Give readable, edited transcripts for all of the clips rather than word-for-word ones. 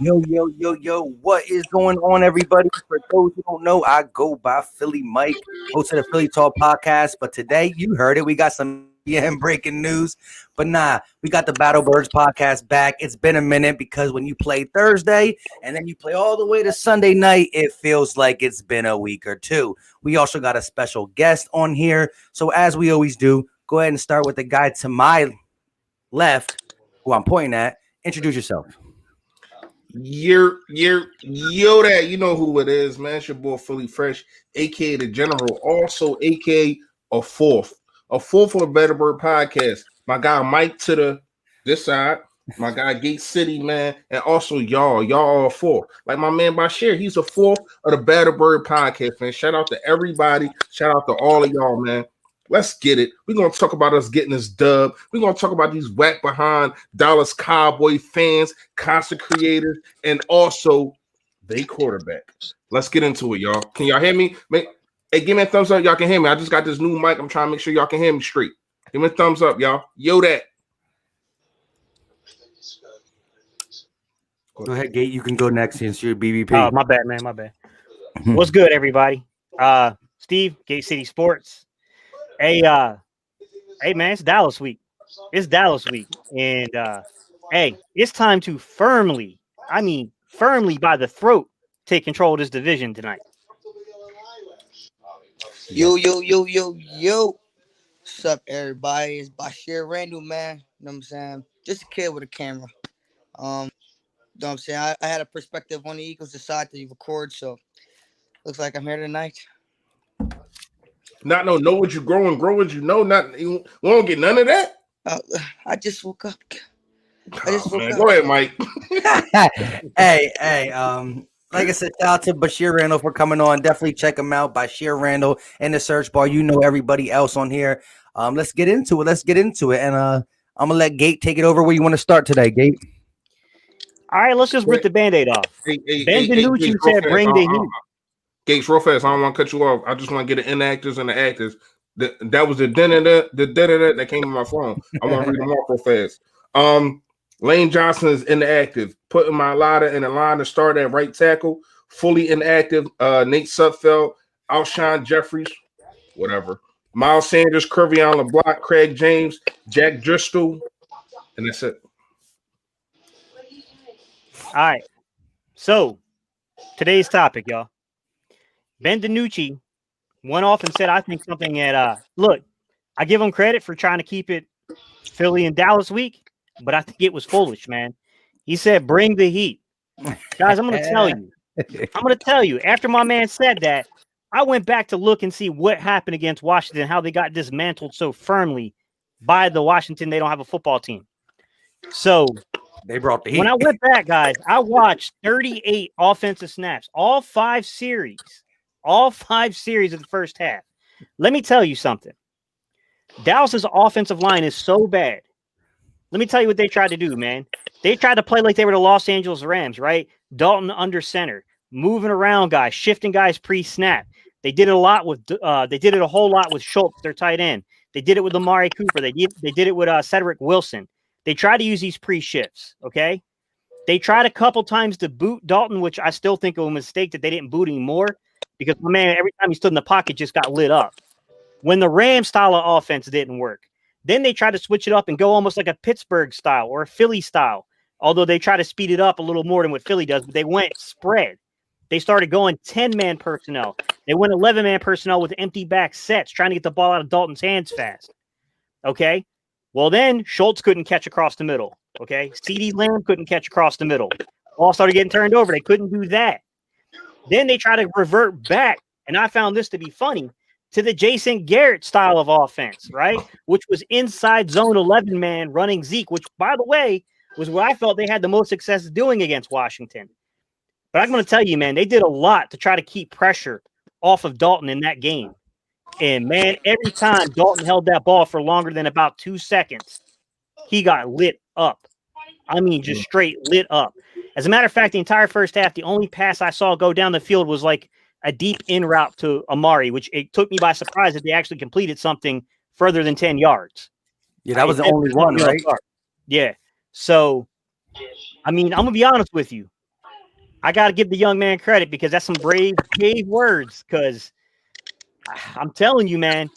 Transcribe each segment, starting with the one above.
Yo, what is going on, everybody? For those who don't know, I go by Philly Mike, host of the Philly Talk podcast. But today, you heard it, we got some ESPN breaking news. But nah, we got the Battle Birds podcast back. It's been a minute because when you play Thursday and then you play all the way to Sunday night, it feels like it's been a week or two. We also got a special guest on here. So as we always do, go ahead and start with the guy to my left, who I'm pointing at. Introduce yourself. Yo, that you know who it is, man. It's your boy Philly Fresh, aka the General, also aka a fourth for the Better Bird podcast. My guy Mike to this side, my guy Gate City, man, and also y'all are fourth. Like my man Bashir, he's a fourth of the Better Bird podcast, man. Shout out to everybody, shout out to all of y'all, man. Let's get it. We're going to talk about us getting this dub. We're going to talk about these whack behind Dallas Cowboy fans, content creators, and also they quarterback. Let's get into it, y'all. Can y'all hear me? Hey, give me a thumbs up. Y'all can hear me. I just got this new mic. I'm trying to make sure y'all can hear me straight. Give me a thumbs up, y'all. Yo, that. Go ahead, Gate. You can go next since you're BBP. Oh, my bad, man. My bad. What's good, everybody? Steve, Gate City Sports. Hey, man, it's Dallas week. And hey, it's time to firmly by the throat, take control of this division tonight. Yo. What's up, everybody? It's Bashir Randall, man. You know what I'm saying? Just a kid with a camera. You know what I'm saying? I had a perspective on the Eagles decide to record, so looks like I'm here tonight. Know what you grow and grow what you know. We won't get none of that. I just woke up. Go ahead, Mike. hey, like I said, shout out to Bashir Randall for coming on. Definitely check him out, Bashir Randall in the search bar. You know everybody else on here. Let's get into it. And I'm gonna let Gate take it over. Where you want to start today, Gate? All right, let's just rip the Band-Aid off. Ben DiNucci said, "Bring the heat." Gates, real fast. I don't want to cut you off. I just want to get the inactors and the actors. That was the that came to my phone. I want to read them off real fast. Lane Johnson is inactive. Putting my ladder in the line to start at right tackle. Fully inactive. Nate Sudfeld, Alshon Jeffries, whatever. Miles Sanders, Curvy on the block, Craig James, Jack Driscoll, and that's it. All right. So today's topic, y'all. Ben DiNucci went off and said, I think something at look, I give him credit for trying to keep it Philly and Dallas week, but I think it was foolish, man. He said, bring the heat. Guys, I'm going to tell you, after my man said that, I went back to look and see what happened against Washington, how they got dismantled so firmly by the Washington. They don't have a football team. So they brought the heat. When I went back, guys, I watched 38 offensive snaps, all five series of the first half. Let me tell you something. Dallas's offensive line is so bad. Let me tell you what they tried to do, man. They tried to play like they were the Los Angeles Rams, right? Dalton under center, moving around guys, shifting guys pre-snap. They did it a whole lot with Schultz, their tight end. They did it with Amari Cooper. They did it with Cedric Wilson. They tried to use these pre-shifts, okay? They tried a couple times to boot Dalton, which I still think was a mistake that they didn't boot him more. Because my man, every time he stood in the pocket, just got lit up. When the Rams style of offense didn't work, then they tried to switch it up and go almost like a Pittsburgh style or a Philly style. Although they try to speed it up a little more than what Philly does, but they went spread. They started going 10-man personnel. They went 11-man personnel with empty back sets, trying to get the ball out of Dalton's hands fast. Okay? Well, then Schultz couldn't catch across the middle. Okay? CeeDee Lamb couldn't catch across the middle. Ball started getting turned over. They couldn't do that. Then they try to revert back, and I found this to be funny, to the Jason Garrett style of offense, right? Which was inside zone 11-man running Zeke, which, by the way, was what I felt they had the most success doing against Washington. But I'm going to tell you, man, they did a lot to try to keep pressure off of Dalton in that game. And, man, every time Dalton held that ball for longer than about 2 seconds, he got lit up. I mean, just straight lit up. As a matter of fact, the entire first half, the only pass I saw go down the field was like a deep in route to Amari, which it took me by surprise that they actually completed something further than 10 yards. Yeah, that was the only one, right? Yeah. So, I mean, I'm going to be honest with you. I got to give the young man credit because that's some brave words. Because I'm telling you, man,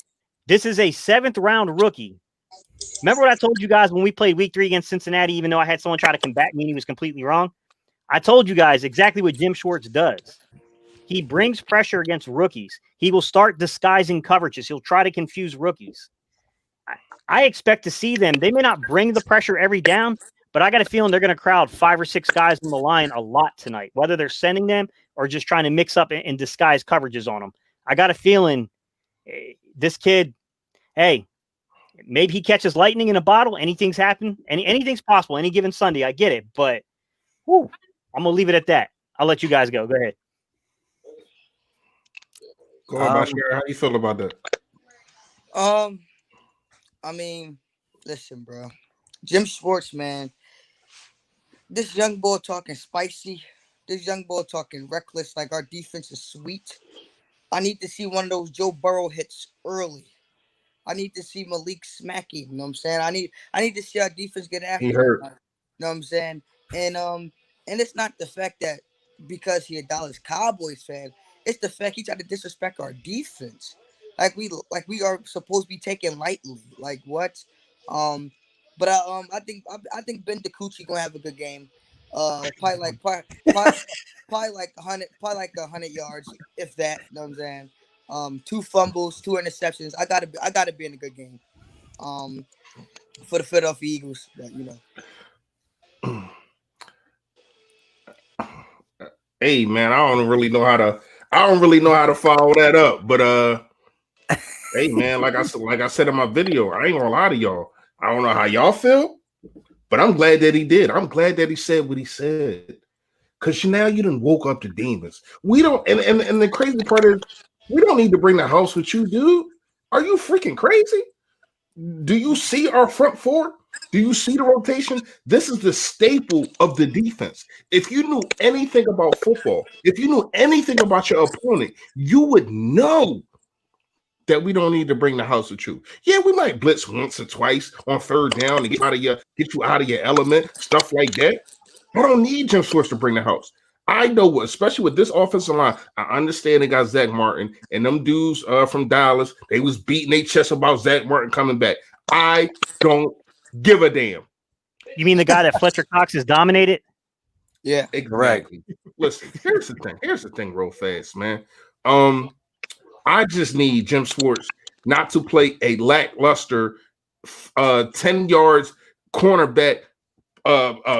this is a 7th round rookie. Remember what I told you guys when we played week 3 against Cincinnati, even though I had someone try to combat me and he was completely wrong? I told you guys exactly what Jim Schwartz does. He brings pressure against rookies. He will start disguising coverages. He'll try to confuse rookies. I expect to see them. They may not bring the pressure every down, but I got a feeling they're going to crowd 5 or 6 guys on the line a lot tonight, whether they're sending them or just trying to mix up and disguise coverages on them. I got a feeling this kid, hey, maybe he catches lightning in a bottle. Anything's happened. Anything's possible any given Sunday. I get it, but I'm going to leave it at that. I'll let you guys go. Go ahead. Go ahead, Bashir. How you feel about that? I mean, listen, bro. Jim Schwartz, man. This young boy talking spicy. This young boy talking reckless. Like our defense is sweet. I need to see one of those Joe Burrow hits early. I need to see Malik smack him. You know what I'm saying? I need to see our defense get after him. You know what I'm saying? And it's not the fact that because he a Dallas Cowboys fan, it's the fact he tried to disrespect our defense. Like we are supposed to be taken lightly. Like what? But I think Ben DiCucci gonna have a good game. Probably like 100 yards, if that. You know what I'm saying? 2 fumbles, 2 interceptions. I gotta be in a good game. For the Philadelphia Eagles, but you know. Hey man, I don't really know how to follow that up, but hey man, like I said in my video, I ain't gonna lie to y'all. I don't know how y'all feel, but I'm glad that he did. I'm glad that he said what he said. Cause now you done woke up the demons. We don't and the crazy part is we don't need to bring the house with you, dude. Are you freaking crazy? Do you see our front 4? Do you see the rotation? This is the staple of the defense. If you knew anything about football, if you knew anything about your opponent, you would know that we don't need to bring the house with you. Yeah, we might blitz once or twice on 3rd down to get you out of your element, stuff like that. I don't need Jim Schwartz to bring the house. I know, especially with this offensive line, I understand they got Zach Martin and them dudes from Dallas. They was beating their chest about Zach Martin coming back. I don't give a damn. You mean the guy that Fletcher Cox has dominated? Yeah, exactly. Listen, here's the thing, real fast, man. I just need Jim Schwartz not to play a lackluster 10 yards cornerback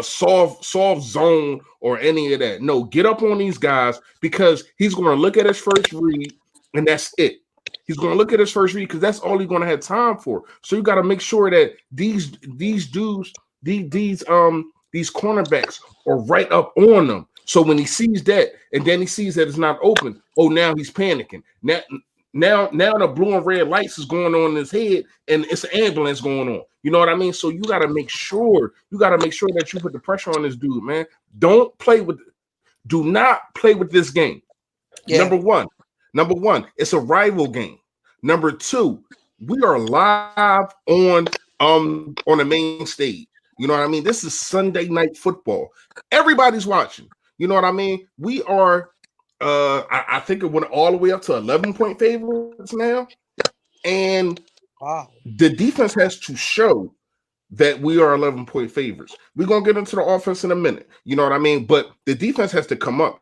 soft zone or any of that. No, get up on these guys because he's going to look at his first read and that's it. He's going to look at his first read because that's all he's going to have time for. So you got to make sure that these dudes, these cornerbacks are right up on them. So when he sees that and then he sees that it's not open, now he's panicking. Now the blue and red lights is going on in his head and it's an ambulance going on. You know what I mean? So you got to make sure that you put the pressure on this dude, man. Do not play with this game. Yeah. Number one, it's a rival game. Number 2, we are live on the main stage. You know what I mean? This is Sunday night football. Everybody's watching. You know what I mean? We are I think it went all the way up to 11-point favorites now. And the defense has to show that we are 11-point favorites. We're going to get into the offense in a minute. You know what I mean? But the defense has to come up.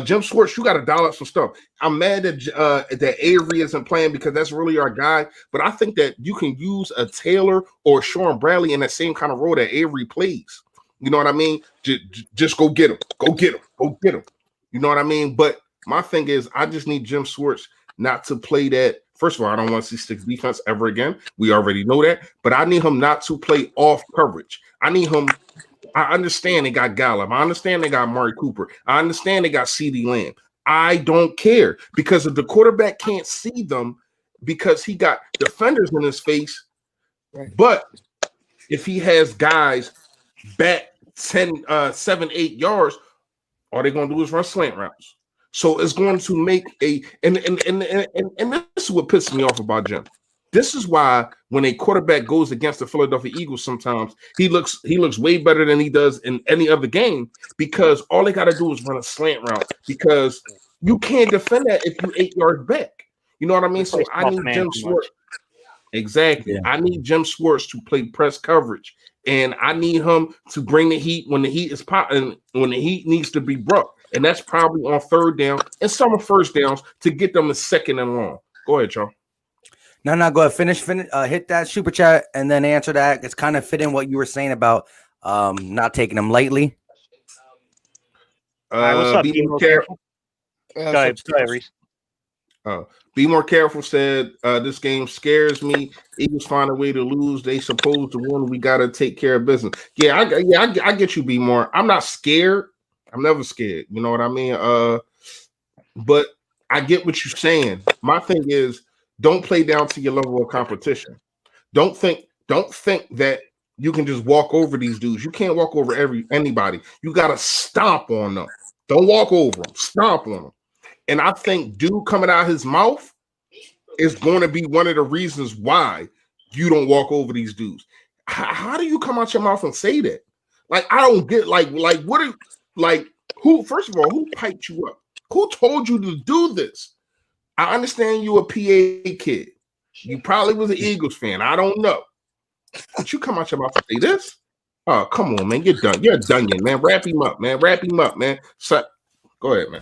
Jim Schwartz, you got to dial up some stuff. I'm mad that Avery isn't playing because that's really our guy. But I think that you can use a Taylor or Sean Bradley in that same kind of role that Avery plays. You know what I mean? Just go get him. Go get him. Go get him. You know what I mean? But my thing is, I just need Jim Schwartz not to play that. First of all, I don't want to see 6 defense ever again. We already know that. But I need him not to play off coverage. I need him. I understand they got Gallup. I understand they got Amari Cooper. I understand they got CeeDee Lamb. I don't care because if the quarterback can't see them because he got defenders in his face, right. But if he has guys back 10, 7, 8 yards, all they're going to do is run slant routes. So it's going to make and this is what pisses me off about Jim. This is why when a quarterback goes against the Philadelphia Eagles, sometimes he looks way better than he does in any other game, because all they got to do is run a slant route, because you can't defend that if you 8 yards back. You know what I mean? So I need Jim Schwartz. Exactly. Yeah. I need Jim Schwartz to play press coverage, and I need him to bring the heat when the heat is popping, when the heat needs to be brought. And that's probably on 3rd down and some of 1st downs to get them to 2nd and long. Go ahead, y'all. No, go ahead. Finish. Hit that super chat and then answer that. It's kind of fit in what you were saying about not taking them lightly. All right, what's up? Be more careful. Go ahead, Reese. Be more careful. Said this game scares me. Eagles find a way to lose. They supposed to win. We got to take care of business. I get you. Be more. I'm not scared. I'm never scared. You know what I mean? But I get what you're saying. My thing is, don't play down to your level of competition. Don't think that you can just walk over these dudes. You can't walk over anybody. You got to stomp on them. Don't walk over them. Stomp on them. And I think dude coming out his mouth is going to be one of the reasons why you don't walk over these dudes. How do you come out your mouth and say that? Like, I don't get who, first of all, who piped you up? Who told you to do this? I understand you a PA kid. You probably was an Eagles fan. I don't know. But you come out your mouth and say this? Oh, come on, man. You're done. You're a dungeon, man. Wrap him up, man. So, go ahead, man.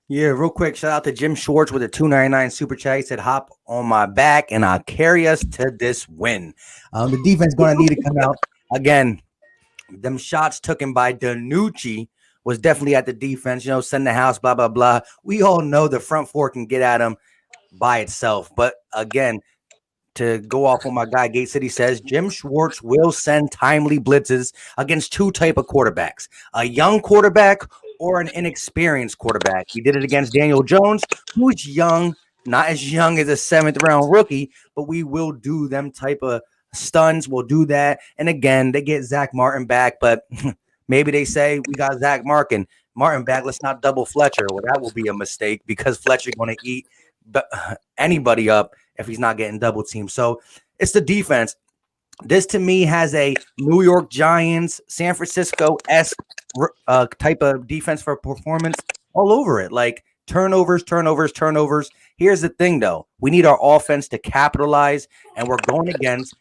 Yeah, real quick. Shout out to Jim Schwartz with a $2.99 super chat. He said, "Hop on my back and I'll carry us to this win." The defense going to need to come out again. Them shots taken by DiNucci was definitely at the defense. Send the house, blah blah blah. We all know the front four can get at him by itself, but again, to go off what my guy Gate City says, Jim Schwartz will send timely blitzes against 2 type of quarterbacks: a young quarterback or an inexperienced quarterback. He did it against Daniel Jones, who's young, not as young as a 7th round rookie, but we will do them type of stuns. We'll do that. And again, they get Zach Martin back, but maybe they say we got Zach Martin back. Let's not double Fletcher. Well, that will be a mistake because Fletcher's going to eat anybody up if he's not getting double teamed. So it's the defense. This to me has a New York Giants, San Francisco-esque type of defense for performance all over it. Like turnovers. Here's the thing, though. We need our offense to capitalize, and we're going against,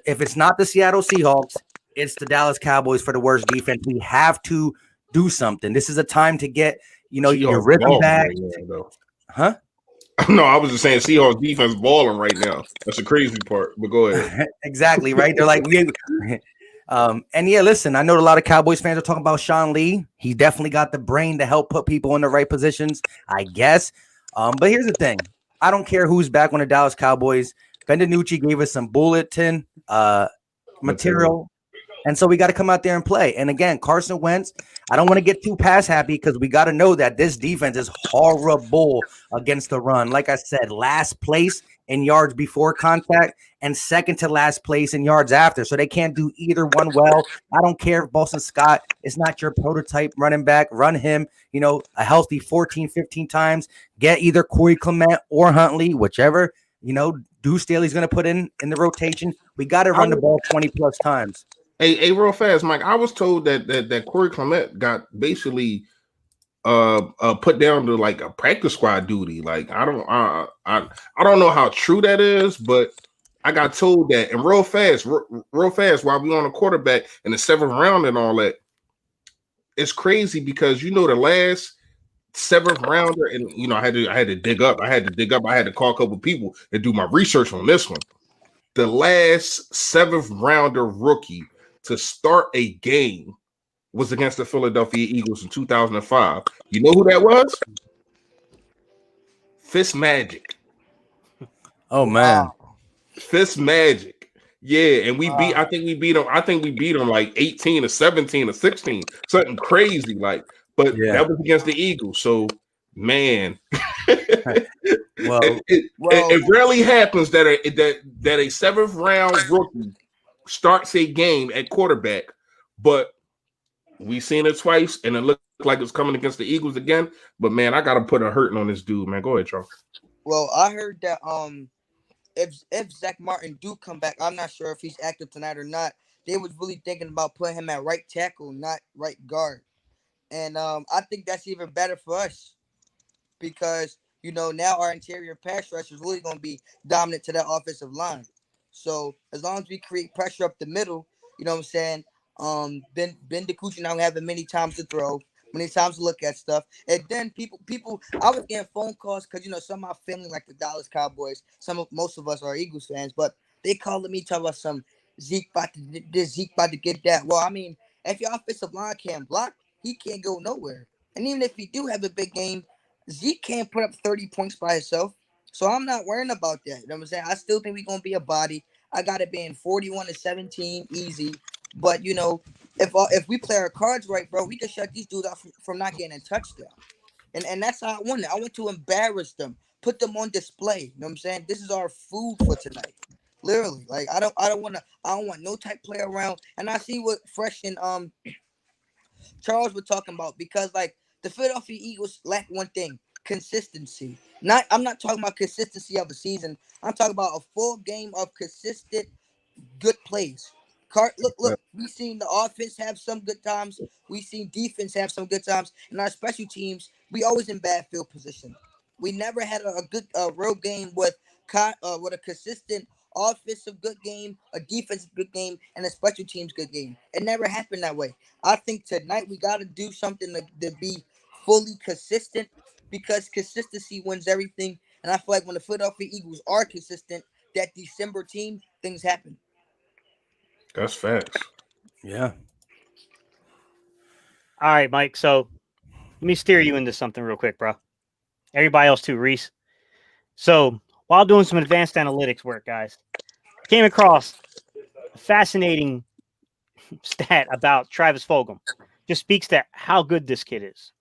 if it's not the Seattle Seahawks, it's the Dallas Cowboys for the worst defense. We have to do something. This is a time to get, your rhythm back. Right now, huh? No, I was just saying Seahawks defense balling right now. That's the crazy part. But go ahead. Exactly, right? They're like, and yeah, listen, I know a lot of Cowboys fans are talking about Sean Lee. He definitely got the brain to help put people in the right positions, I guess. But here's the thing. I don't care who's back on the Dallas Cowboys. Ben DiNucci gave us some bulletin material. And so we got to come out there and play. And again, Carson Wentz, I don't want to get too pass happy because we got to know that this defense is horrible against the run. Like I said, last place in yards before contact and second to last place in yards after. So they can't do either one well. I don't care if Boston Scott is not your prototype running back. Run him, a healthy 14, 15 times. Get either Corey Clement or Huntley, whichever, Deuce Staley's going to put in the rotation. We got to run the ball 20 plus times. Hey, real fast, Mike. I was told that Corey Clement got basically put down to like a practice squad duty. Like I don't know how true that is, but I got told that. And real fast, while we on a quarterback in the 7th round and all that, it's crazy because the last 7th rounder, and I had to dig up. I had to call a couple people and do my research on this one. The last 7th rounder rookie to start a game was against the Philadelphia Eagles in 2005. You know who that was? Fitzmagic. Oh man, Fitzmagic. Yeah, and I think we beat them like 18 or 17 or 16, something crazy like. But that was against the Eagles. So man, it rarely happens that a 7th round rookie starts a game at quarterback, but we've seen it twice, and it looked like it's coming against the Eagles again. But man, I gotta put a hurting on this dude, man. Go ahead, Charles. Well, I heard that if Zach Martin do come back, I'm not sure if he's active tonight or not. They was really thinking about putting him at right tackle, not right guard. And I think that's even better for us because now our interior pass rush is really going to be dominant to that offensive line. So as long as we create pressure up the middle, you know what I'm saying. Ben DiCucci not having many times to throw, many times to look at stuff, and then people. I was getting phone calls because some of my family like the Dallas Cowboys. Most of us are Eagles fans, but they calling me talking about some Zeke about to this, Zeke about to get that. Well, I mean, if your offensive line can't block, he can't go nowhere. And even if he do have a big game, Zeke can't put up 30 points by himself. So I'm not worrying about that. You know what I'm saying? I still think we're gonna be a body. I got it being 41-17, easy. But if we play our cards right, bro, we can shut these dudes off from not getting a touchdown. And that's how I want it. I want to embarrass them, put them on display. You know what I'm saying? This is our food for tonight. Literally. Like I don't want no type play around. And I see what Fresh and Charles were talking about because like the Philadelphia Eagles lack one thing: consistency. I'm not talking about consistency of a season. I'm talking about a full game of consistent good plays. Look. We seen the offense have some good times. We seen defense have some good times, and our special teams we always in bad field position. We never had a good real game with a consistent offensive good game, a defensive good game, and a special teams good game. It never happened that way. I think tonight we got to do something to be fully consistent because consistency wins everything. And I feel like when the Philadelphia Eagles are consistent, that December team, things happen. That's facts. Yeah. All right, Mike. So let me steer you into something real quick, bro. Everybody else too, Reese. So while doing some advanced analytics work, guys, came across a fascinating stat about Travis Fulgham. Just speaks to how good this kid is.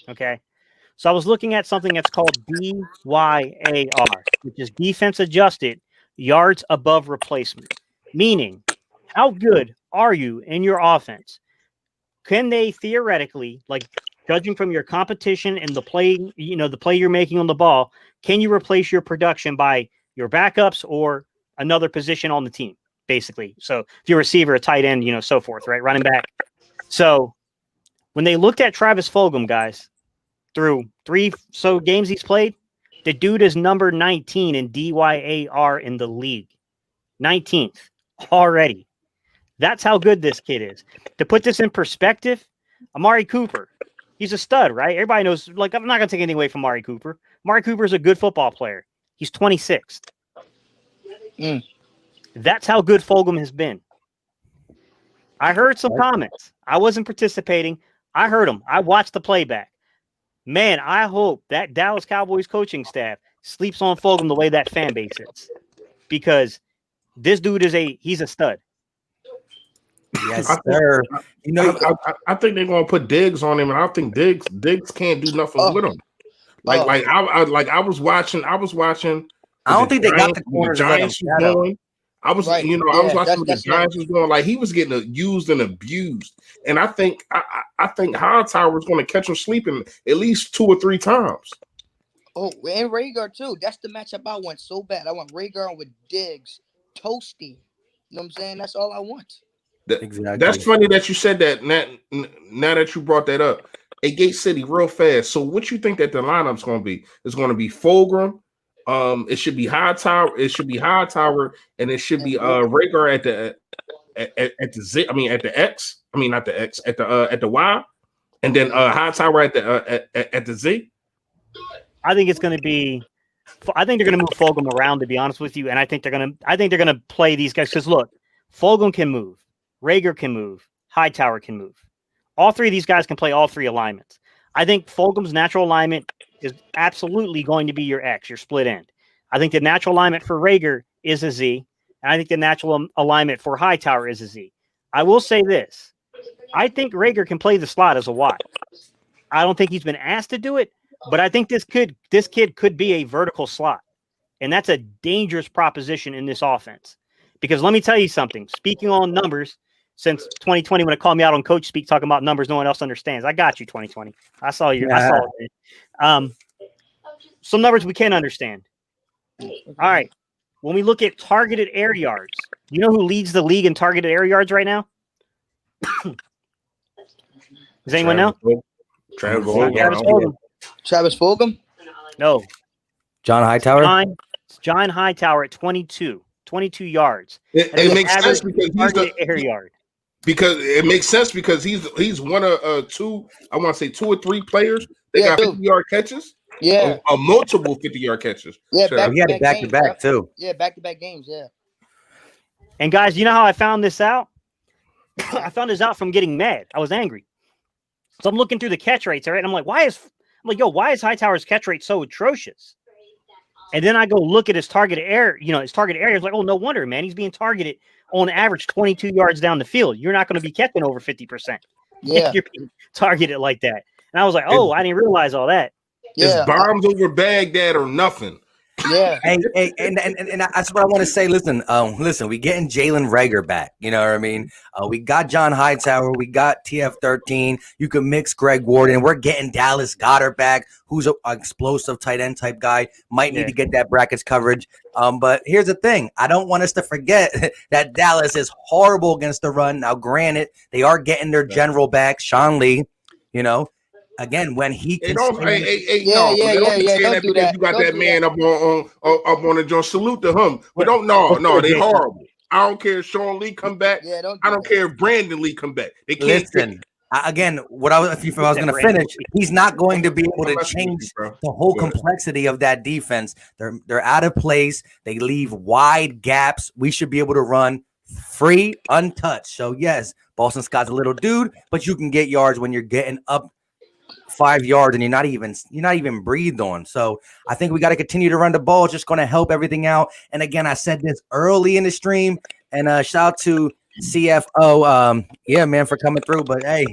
Okay. So I was looking at something that's called DYAR, which is defense adjusted yards above replacement, meaning how good are you in your offense? Can they theoretically, like judging from your competition and the play you're making on the ball, can you replace your production by your backups or another position on the team, basically? So if you're a receiver, a tight end, so forth, right? Running back. So when they looked at Travis Fulgham, guys, through 3 games he's played, the dude is number 19 in DYAR in the league. 19th already. That's how good this kid is. To put this in perspective, Amari Cooper, he's a stud, right? Everybody knows, like, I'm not going to take anything away from Amari Cooper. Amari Cooper is a good football player. He's 26th. That's how good Fulgham has been. I heard some comments. I wasn't participating. I heard them. I watched the playback. Man, I hope that Dallas Cowboys coaching staff sleeps on Fulgham the way that fan base is, because this dude he's a stud. Yes, sir. I think they're gonna put Diggs on him, and I think Diggs can't do nothing with him. I was watching. I don't think they got the corners. The Giants was going. I was watching what the Giants was doing. Like he was getting used and abused, and I think Hightower was going to catch him sleeping at least 2 or 3 times. Oh, and Rhaegar too. That's the matchup I want so bad. I want Rhaegar with Diggs, toasty. You know what I'm saying? That's all I want. Exactly. That's funny that you said that. Now that you brought that up, Gate City, real fast. So, what you think that the lineup's going to be? It's going to be Fulgham. It should be Hightower. It should be Hightower, and it should be Rhaegar at the Z. I mean, at the X. I mean, not the X. At the Y, and then Hightower at the Z. I think it's going to be. I think they're going to move Fulgham around, to be honest with you, and I think they're going to play these guys because look, Fulgham can move, Rhaegar can move, Hightower can move. All 3 of these guys can play all 3 alignments. I think Fulgham's natural alignment is absolutely going to be your X, your split end. I think the natural alignment for Rhaegar is a Z, and I think the natural alignment for Hightower is a Z. I will say this: I think Rhaegar can play the slot as a Y. I don't think he's been asked to do it, but I think this kid could be a vertical slot, and that's a dangerous proposition in this offense. Because let me tell you something. Speaking on numbers, since 2020, when it called me out on coach speak, talking about numbers no one else understands. I got you, 2020. I saw you. Yeah. I saw it. Some numbers we can understand. All right. when we look at targeted air yards, you know who leads the league in targeted air yards right now? Does anyone know? Travis Travis Fulgham. Fulgham. Travis Fulgham. No, John Hightower. John Hightower at 22 yards. It makes sense because he's targeted air yard. Because it makes sense because he's one of two. I want to say 2 or 3 players. They got 50-yard catches. Yeah, or multiple 50-yard catches. yeah. Sure. He had it back to back too. Yeah, back-to-back games. Yeah. And guys, you know how I found this out? I found this out from getting mad. I was angry. So I'm looking through the catch rates, all right? And I'm like, why is Hightower's catch rate so atrocious? And then I go look at his targeted air, his targeted area. It's like, oh, no wonder, man. He's being targeted on average 22 yards down the field. You're not going to be catching over 50%. Yeah. If you're being targeted like that. And I was like, oh, I didn't realize all that. Yeah. It's bombs over Baghdad or nothing. Yeah. Hey, and that's what I want to say. Listen, we getting Jalen Reagor back. You know what I mean? We got John Hightower. We got TF13. You can mix Greg Ward, we're getting Dallas Goedert back, who's an explosive tight end type guy. Might need to get that brackets coverage. But here's the thing. I don't want us to forget that Dallas is horrible against the run. Now, granted, they are getting their general back, Sean Lee, Again, when he can, don't do that. You got that man up on the joint. Salute to him, but they horrible. I don't care if Sean Lee come back. Yeah, I don't care if Brandon Lee come back. They can't. Listen, again, if I was going to finish, he's not going to be able to change the whole complexity of that defense. They're out of place. They leave wide gaps. We should be able to run free, untouched. So yes, Boston Scott's a little dude, but you can get yards when you're getting up 5 yards and you're not even breathed on. So I think we got to continue to run the ball. It's just going to help everything out. And again, I said this early in the stream, and shout out to CFO, man, for coming through. But hey,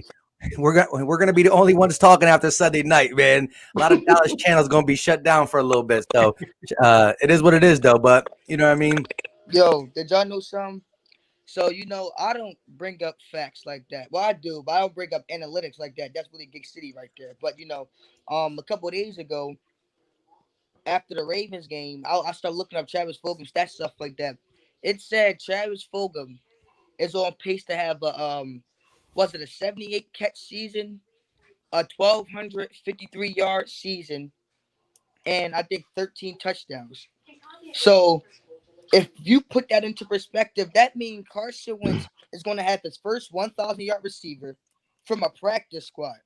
we're gonna be the only ones talking after Sunday night, man. A lot of Dallas channels gonna be shut down for a little bit. So it is what it is, though. But you know what I mean. Yo, did y'all know something? So, I don't bring up facts like that. Well, I do, but I don't bring up analytics like that. That's really Gig City right there. But, a couple of days ago, after the Ravens game, I started looking up Travis Fulgham stats, stuff like that. It said Travis Fulgham is on pace to have a 78 catch season, a 1,253-yard season, and I think 13 touchdowns. So if you put that into perspective, that means Carson Wentz is going to have his first 1,000-yard receiver from a practice squad.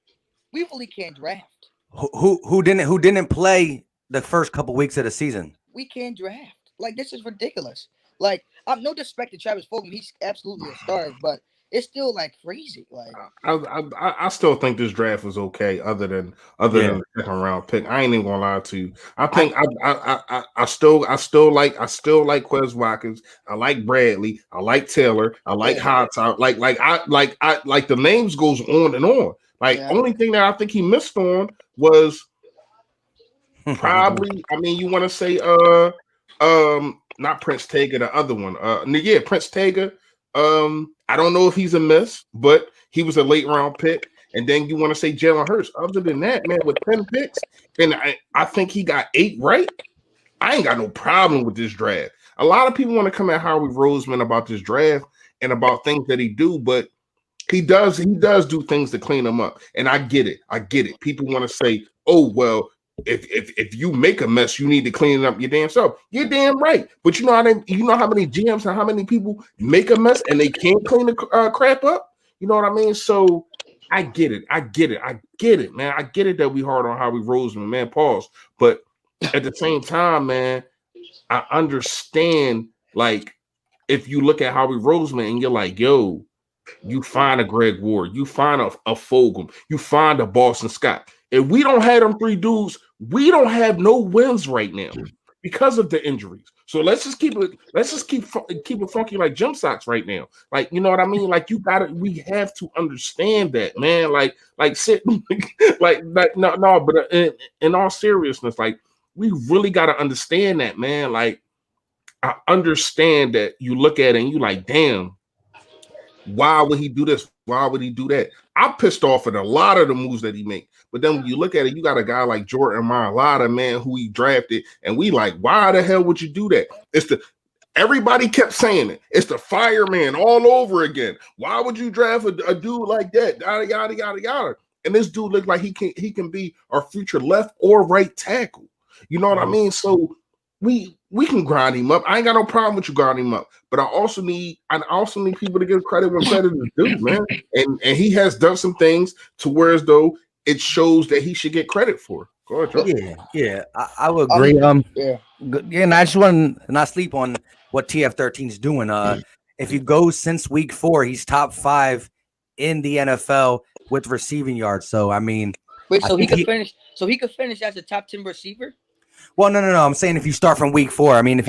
We really can't draft. Who didn't play the first couple weeks of the season? We can't draft. Like, this is ridiculous. Like, I'm no disrespect to Travis Fulgham. He's absolutely a star, but it's still like crazy. Like, I still think this draft was okay, other than the second round pick. I ain't even gonna lie to you. I think I still like Quez Watkins. I like Bradley. I like Taylor. I like Hightower. Like the names goes on and on. Like only thing that I think he missed on was probably. I mean, you want to say not Prince Tega, the other one. Prince Tega. I don't know if he's a miss, but he was a late round pick. And then you want to say Jalen Hurts. Other than that, man, with 10 picks, and I think he got 8 right. I ain't got no problem with this draft. A lot of people want to come at Howie Roseman about this draft and about things that he do, but he does do things to clean them up. And I get it. People want to say, oh, well, if you make a mess, you need to clean it up your damn self. You're damn right. But you know how many GMs and how many people make a mess and they can't clean the crap up? You know what I mean? So I get it, man. I get it that we hard on Howie Roseman, man. Pause. But at the same time, man, I understand, like, if you look at Howie Roseman and you're like, yo, you find a Greg Ward, you find a Fulgham, you find a Boston Scott. If we don't have them 3 dudes, we don't have no wins right now because of the injuries. So let's just keep it funky like gym socks right now. Like, you know what I mean? Like, we have to understand that, man. But in all seriousness, like, we really got to understand that, man. Like, I understand that you look at it and you like, damn, why would he do this? Why would he do that? I'm pissed off at a lot of the moves that he make. But then when you look at it, you got a guy like Jordan Mailata, man, who he drafted, and we like, why the hell would you do that? Everybody kept saying it. It's the fireman all over again. Why would you draft a dude like that? Yada yada yada yada. And this dude looked like he can be our future left or right tackle. You know what I mean? So we can grind him up. I ain't got no problem with you grinding him up. But I also need people to give credit when credit is due, man. And he has done some things to where as though it shows that he should get credit for. Go ahead, Joe. Yeah, I would agree. Yeah, and I just want to not sleep on what TF13 is doing. If you go since week 4, he's top 5 in the NFL with receiving yards. So I mean, wait, so he could finish. So he could finish as a top 10 receiver. Well, no. I'm saying if you start from week 4, I mean, if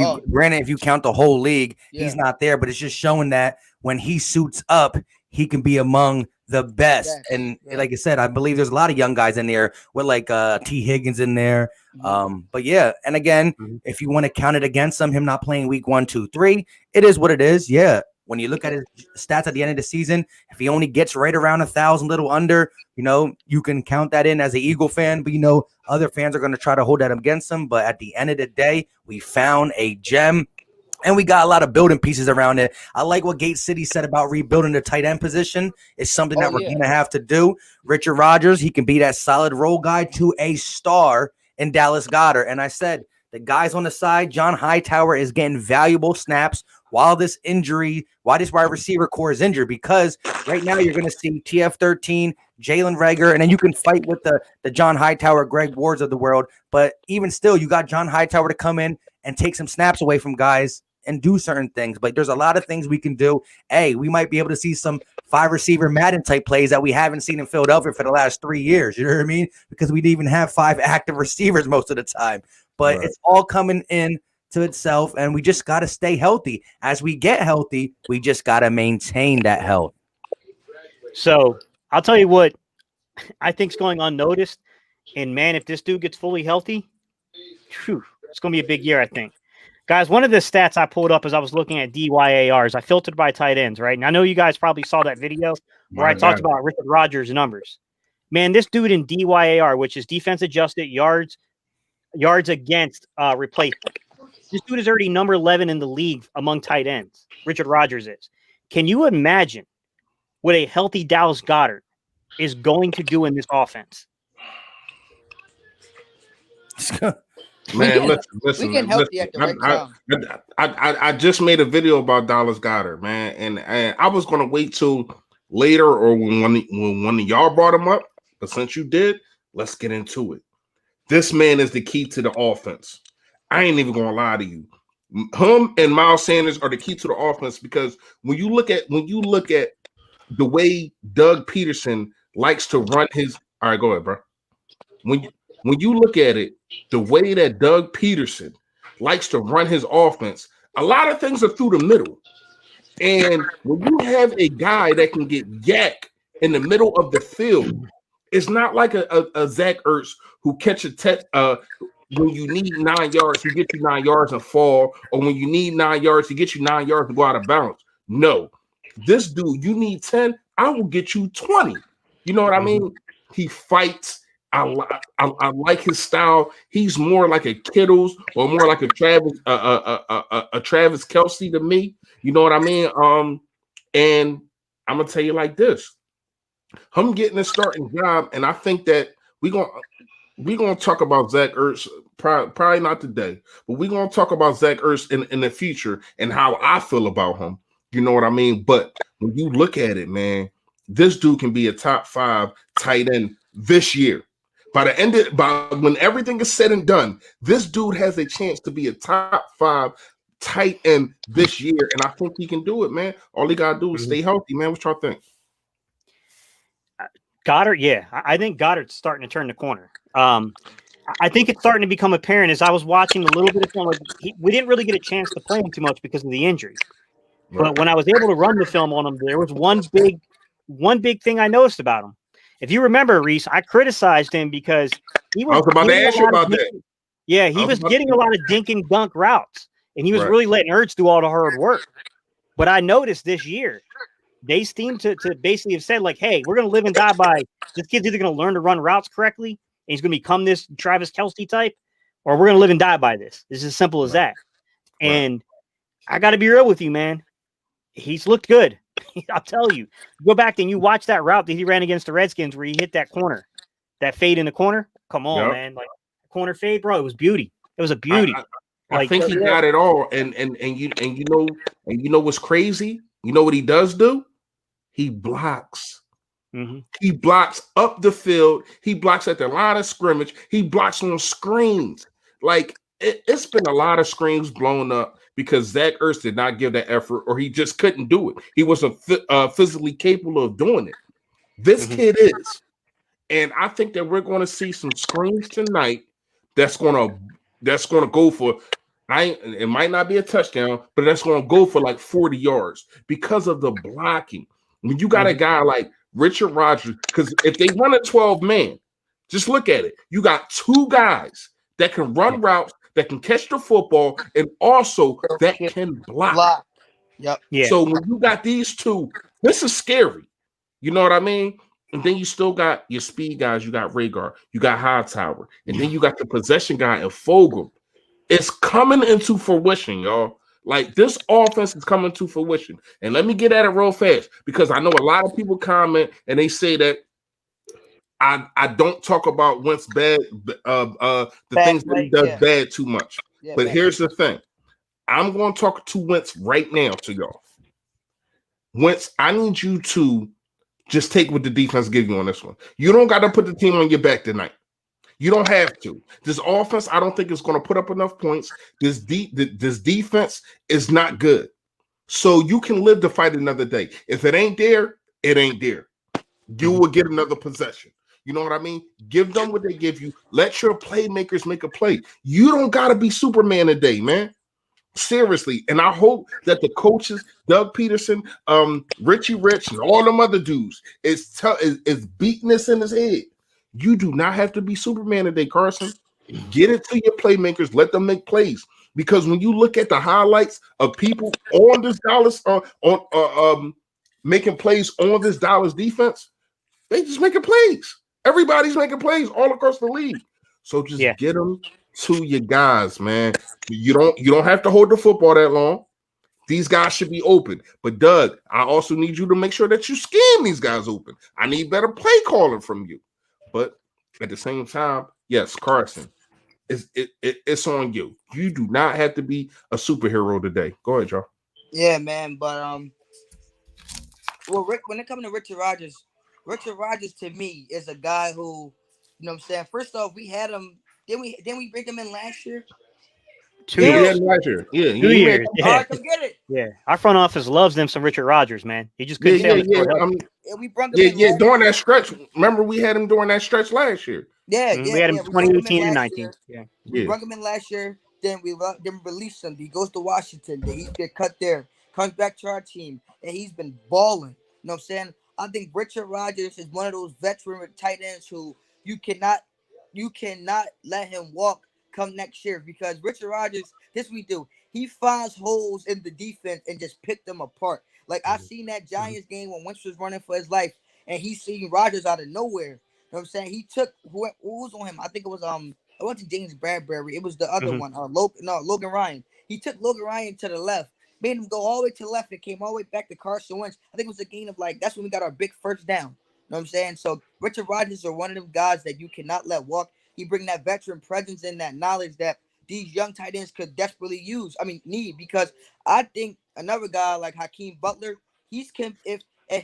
you count the whole league, he's not there, but it's just showing that when he suits up, he can be among the best. Yes, and like I said, I believe there's a lot of young guys in there with like T. Higgins in there. But yeah, and again, if you want to count it against him not playing week 1, 2, 3, it is what it is. Yeah. When you look at his stats at the end of the season, if he only gets right around 1,000, little under, you can count that in as an Eagle fan. But other fans are going to try to hold that against him. But at the end of the day, we found a gem, and we got a lot of building pieces around it. I like what Gate City said about rebuilding the tight end position. It's something that we're going to have to do. Richard Rodgers, he can be that solid role guy to a star in Dallas Goedert. And I said, the guys on the side, John Hightower is getting valuable snaps while this wide receiver core is injured, because right now you're going to see TF13, Jalen Reagor, and then you can fight with the John Hightower, Greg Wards of the world. But even still, you got John Hightower to come in and take some snaps away from guys and do certain things. But there's a lot of things we can do. We might be able to see some 5-receiver Madden type plays that we haven't seen in Philadelphia for the last 3 years. You know what I mean? Because we didn't even have 5 active receivers most of the time. But it's all coming in to itself, and we just got to stay healthy. As we get healthy, we just got to maintain that health. So I'll tell you what I think's going unnoticed. And man, if this dude gets fully healthy, it's going to be a big year, I think. Guys, one of the stats I pulled up as I was looking at DYARs, I filtered by tight ends, right? And I know you guys probably saw that video where I talked about Richard Rodgers' numbers. Man, this dude in DYAR, which is defense adjusted yards against replacement. This dude is already number 11 in the league among tight ends. Richard Rodgers is. Can you imagine what a healthy Dallas Goedert is going to do in this offense? Man, listen. We can help you at the right time. I just made a video about Dallas Goedert, man, and I was gonna wait till later or when one of y'all brought him up, but since you did, let's get into it. This man is the key to the offense. I ain't even gonna lie to you. Him and Miles Sanders are the key to the offense, because when you look at the way Doug Peterson likes to run his. All right, go ahead, bro. When you look at it, the way that Doug Peterson likes to run his offense, a lot of things are through the middle. And when you have a guy that can get yak in the middle of the field, it's not like a Zach Ertz who catch when you need 9 yards, he gets you 9 yards and fall, or when you need 9 yards, he gets you 9 yards to go out of bounds. No, this dude, you need 10, I will get you 20. You know what I mean? He fights. I like his style. He's more like a Kittles or more like a Travis Kelce to me. You know what I mean? And I'm gonna tell you like this: him getting a starting job, and I think that we're gonna talk about Zach Ertz probably not today, but we're gonna talk about Zach Ertz in the future and how I feel about him. You know what I mean? But when you look at it, man, this dude can be a top 5 tight end this year. By when everything is said and done, this dude has a chance to be a top 5 tight end this year, and I think he can do it, man. All he gotta do is stay healthy, man. What y'all think? Goedert, yeah, I think Goddard's starting to turn the corner. I think it's starting to become apparent as I was watching a little bit of film. We didn't really get a chance to play him too much because of the injury. Right. But when I was able to run the film on him, there was one big thing I noticed about him. If you remember, Reese, I criticized him because he was. I was about to ask you about that. Yeah, he was getting a lot of dink and dunk routes, and he was really letting Ertz do all the hard work. But I noticed this year, they seem to basically have said, like, hey, we're going to live and die by this kid's either going to learn to run routes correctly, and he's going to become this Travis Kelce type, or we're going to live and die by this. It's as simple as that. And I got to be real with you, man. He's looked good. I'll tell you. Go back and you watch that route that he ran against the Redskins where he hit that corner, that fade in the corner. Come on, man. Like corner fade, bro. It was beauty. It was a beauty. I think he got it all. And you know what's crazy? You know what he does do? He blocks. Mm-hmm. He blocks up the field. He blocks at the line of scrimmage. He blocks on screens. Like it's been a lot of screens blown up because Zach Ertz did not give that effort, or he just couldn't do it. He wasn't physically capable of doing it. This kid is, and I think that we're going to see some screens tonight. That's gonna go for. It might not be a touchdown, but that's going to go for like 40 yards because of the blocking. When you got a guy like Richard Rodgers, because if they run a 12-man, just look at it. You got two guys that can run routes, that can catch the football, and also that can block. Yep. Yeah. So when you got these two, this is scary. You know what I mean? And then you still got your speed guys. You got Rhaegar. You got Hightower. And then you got the possession guy in Fogel. It's coming into fruition, y'all. Like this offense is coming to fruition. And let me get at it real fast because I know a lot of people comment and they say that I don't talk about Wentz bad, the things that he does bad too much. But here's the thing. I'm going to talk to Wentz right now to y'all. Wentz, I need you to just take what the defense gives you on this one. You don't got to put the team on your back tonight. You don't have to. This offense, I don't think it's going to put up enough points. This defense is not good. So you can live to fight another day. If it ain't there, it ain't there. You will get another possession. You know what I mean? Give them what they give you. Let your playmakers make a play. You don't got to be Superman today, man. Seriously. And I hope that the coaches, Doug Peterson, Richie Rich, and all them other dudes is beating this in his head. You do not have to be Superman today, Carson. Get it to your playmakers. Let them make plays. Because when you look at the highlights of people on this Dallas, making plays on this Dallas defense, they just making plays. Everybody's making plays all across the league. So just get them to your guys, man. You don't have to hold the football that long. These guys should be open. But Doug, I also need you to make sure that you scheme these guys open. I need better play calling from you. But at the same time, yes, Carson, it's on you. You do not have to be a superhero today. Go ahead, y'all. Yeah, man. But well, Rick, when it comes to Richard Rodgers to me is a guy who, you know what I'm saying. First off, we had him. Didn't we bring him in last year? 2 years. Last year. Yeah, 2 years. All right, come get it. Yeah, our front office loves them some Richard Rodgers, man. He just couldn't We brought him in during that stretch. Remember, we had him during that stretch last year. We had him 2018 and 19. We brought him in last year. Then we released him. He goes to Washington. Then he get cut there. Comes back to our team, and he's been balling. You know what I'm saying? I think Richard Rodgers is one of those veteran tight ends who you cannot let him walk come next year, because Richard Rodgers, this we do. He finds holes in the defense and just pick them apart. Like I seen that Giants game when Wentz was running for his life, and he seen Rodgers out of nowhere. You know what I'm saying? He took who was on him. I think it was I went to James Bradbury. It was the other one. Logan Ryan. He took Logan Ryan to the left, made him go all the way to the left, and came all the way back to Carson Wentz. I think it was a gain of that's when we got our big first down. You know what I'm saying? So Richard Rodgers are one of them guys that you cannot let walk. He bring that veteran presence and that knowledge that these young tight ends could desperately need, because I think another guy like Hakeem Butler, if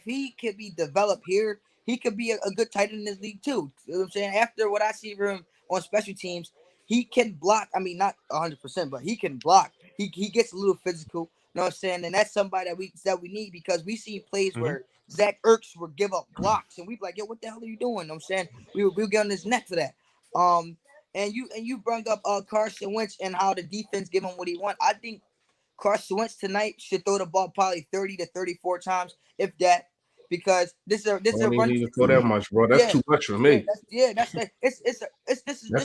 he could be developed here, he could be a good tight end in this league too. You know what I'm saying? After what I see from him on special teams, he can block. I mean, not 100%, but he can block. He gets a little physical. You know what I'm saying? And that's somebody that we need, because we seen plays where Zach Ertz would give up blocks, and we be like, yo, what the hell are you doing? You know what I'm saying? We'll get on his neck for that. And you brought up Carson Wentz and how the defense give him what he want. I think Carson Wentz tonight should throw the ball probably 30 to 34 times, if that, because this is a run. Need to throw that much, bro. That's too much for me. That's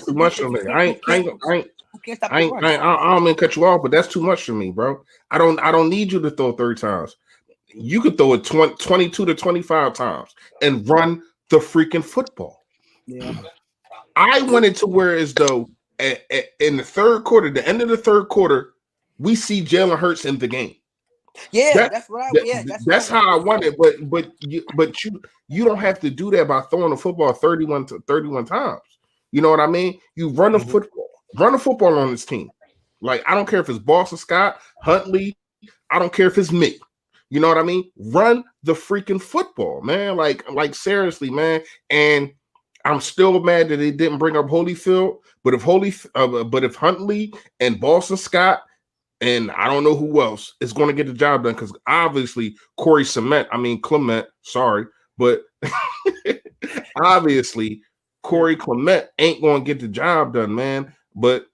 too much for me. I don't mean to cut you off, but that's too much for me, bro. I don't need you to throw 30 times. You could throw it 22 to 25 times and run the freaking football. Yeah. I wanted to where as though in the third quarter, the end of the third quarter, we see Jalen Hurts in the game. Yeah, That's that's how I want it. But you don't have to do that by throwing the football 31 times. You know what I mean? You run the football on this team. Like, I don't care if it's Boston Scott, Huntley, I don't care if it's me. You know what I mean? Run the freaking football, man. Like seriously, man. And I'm still mad that they didn't bring up Holyfield. But if Huntley and Boston Scott and I don't know who else is going to get the job done, because obviously Clement, sorry, but obviously Corey Clement ain't going to get the job done, man. But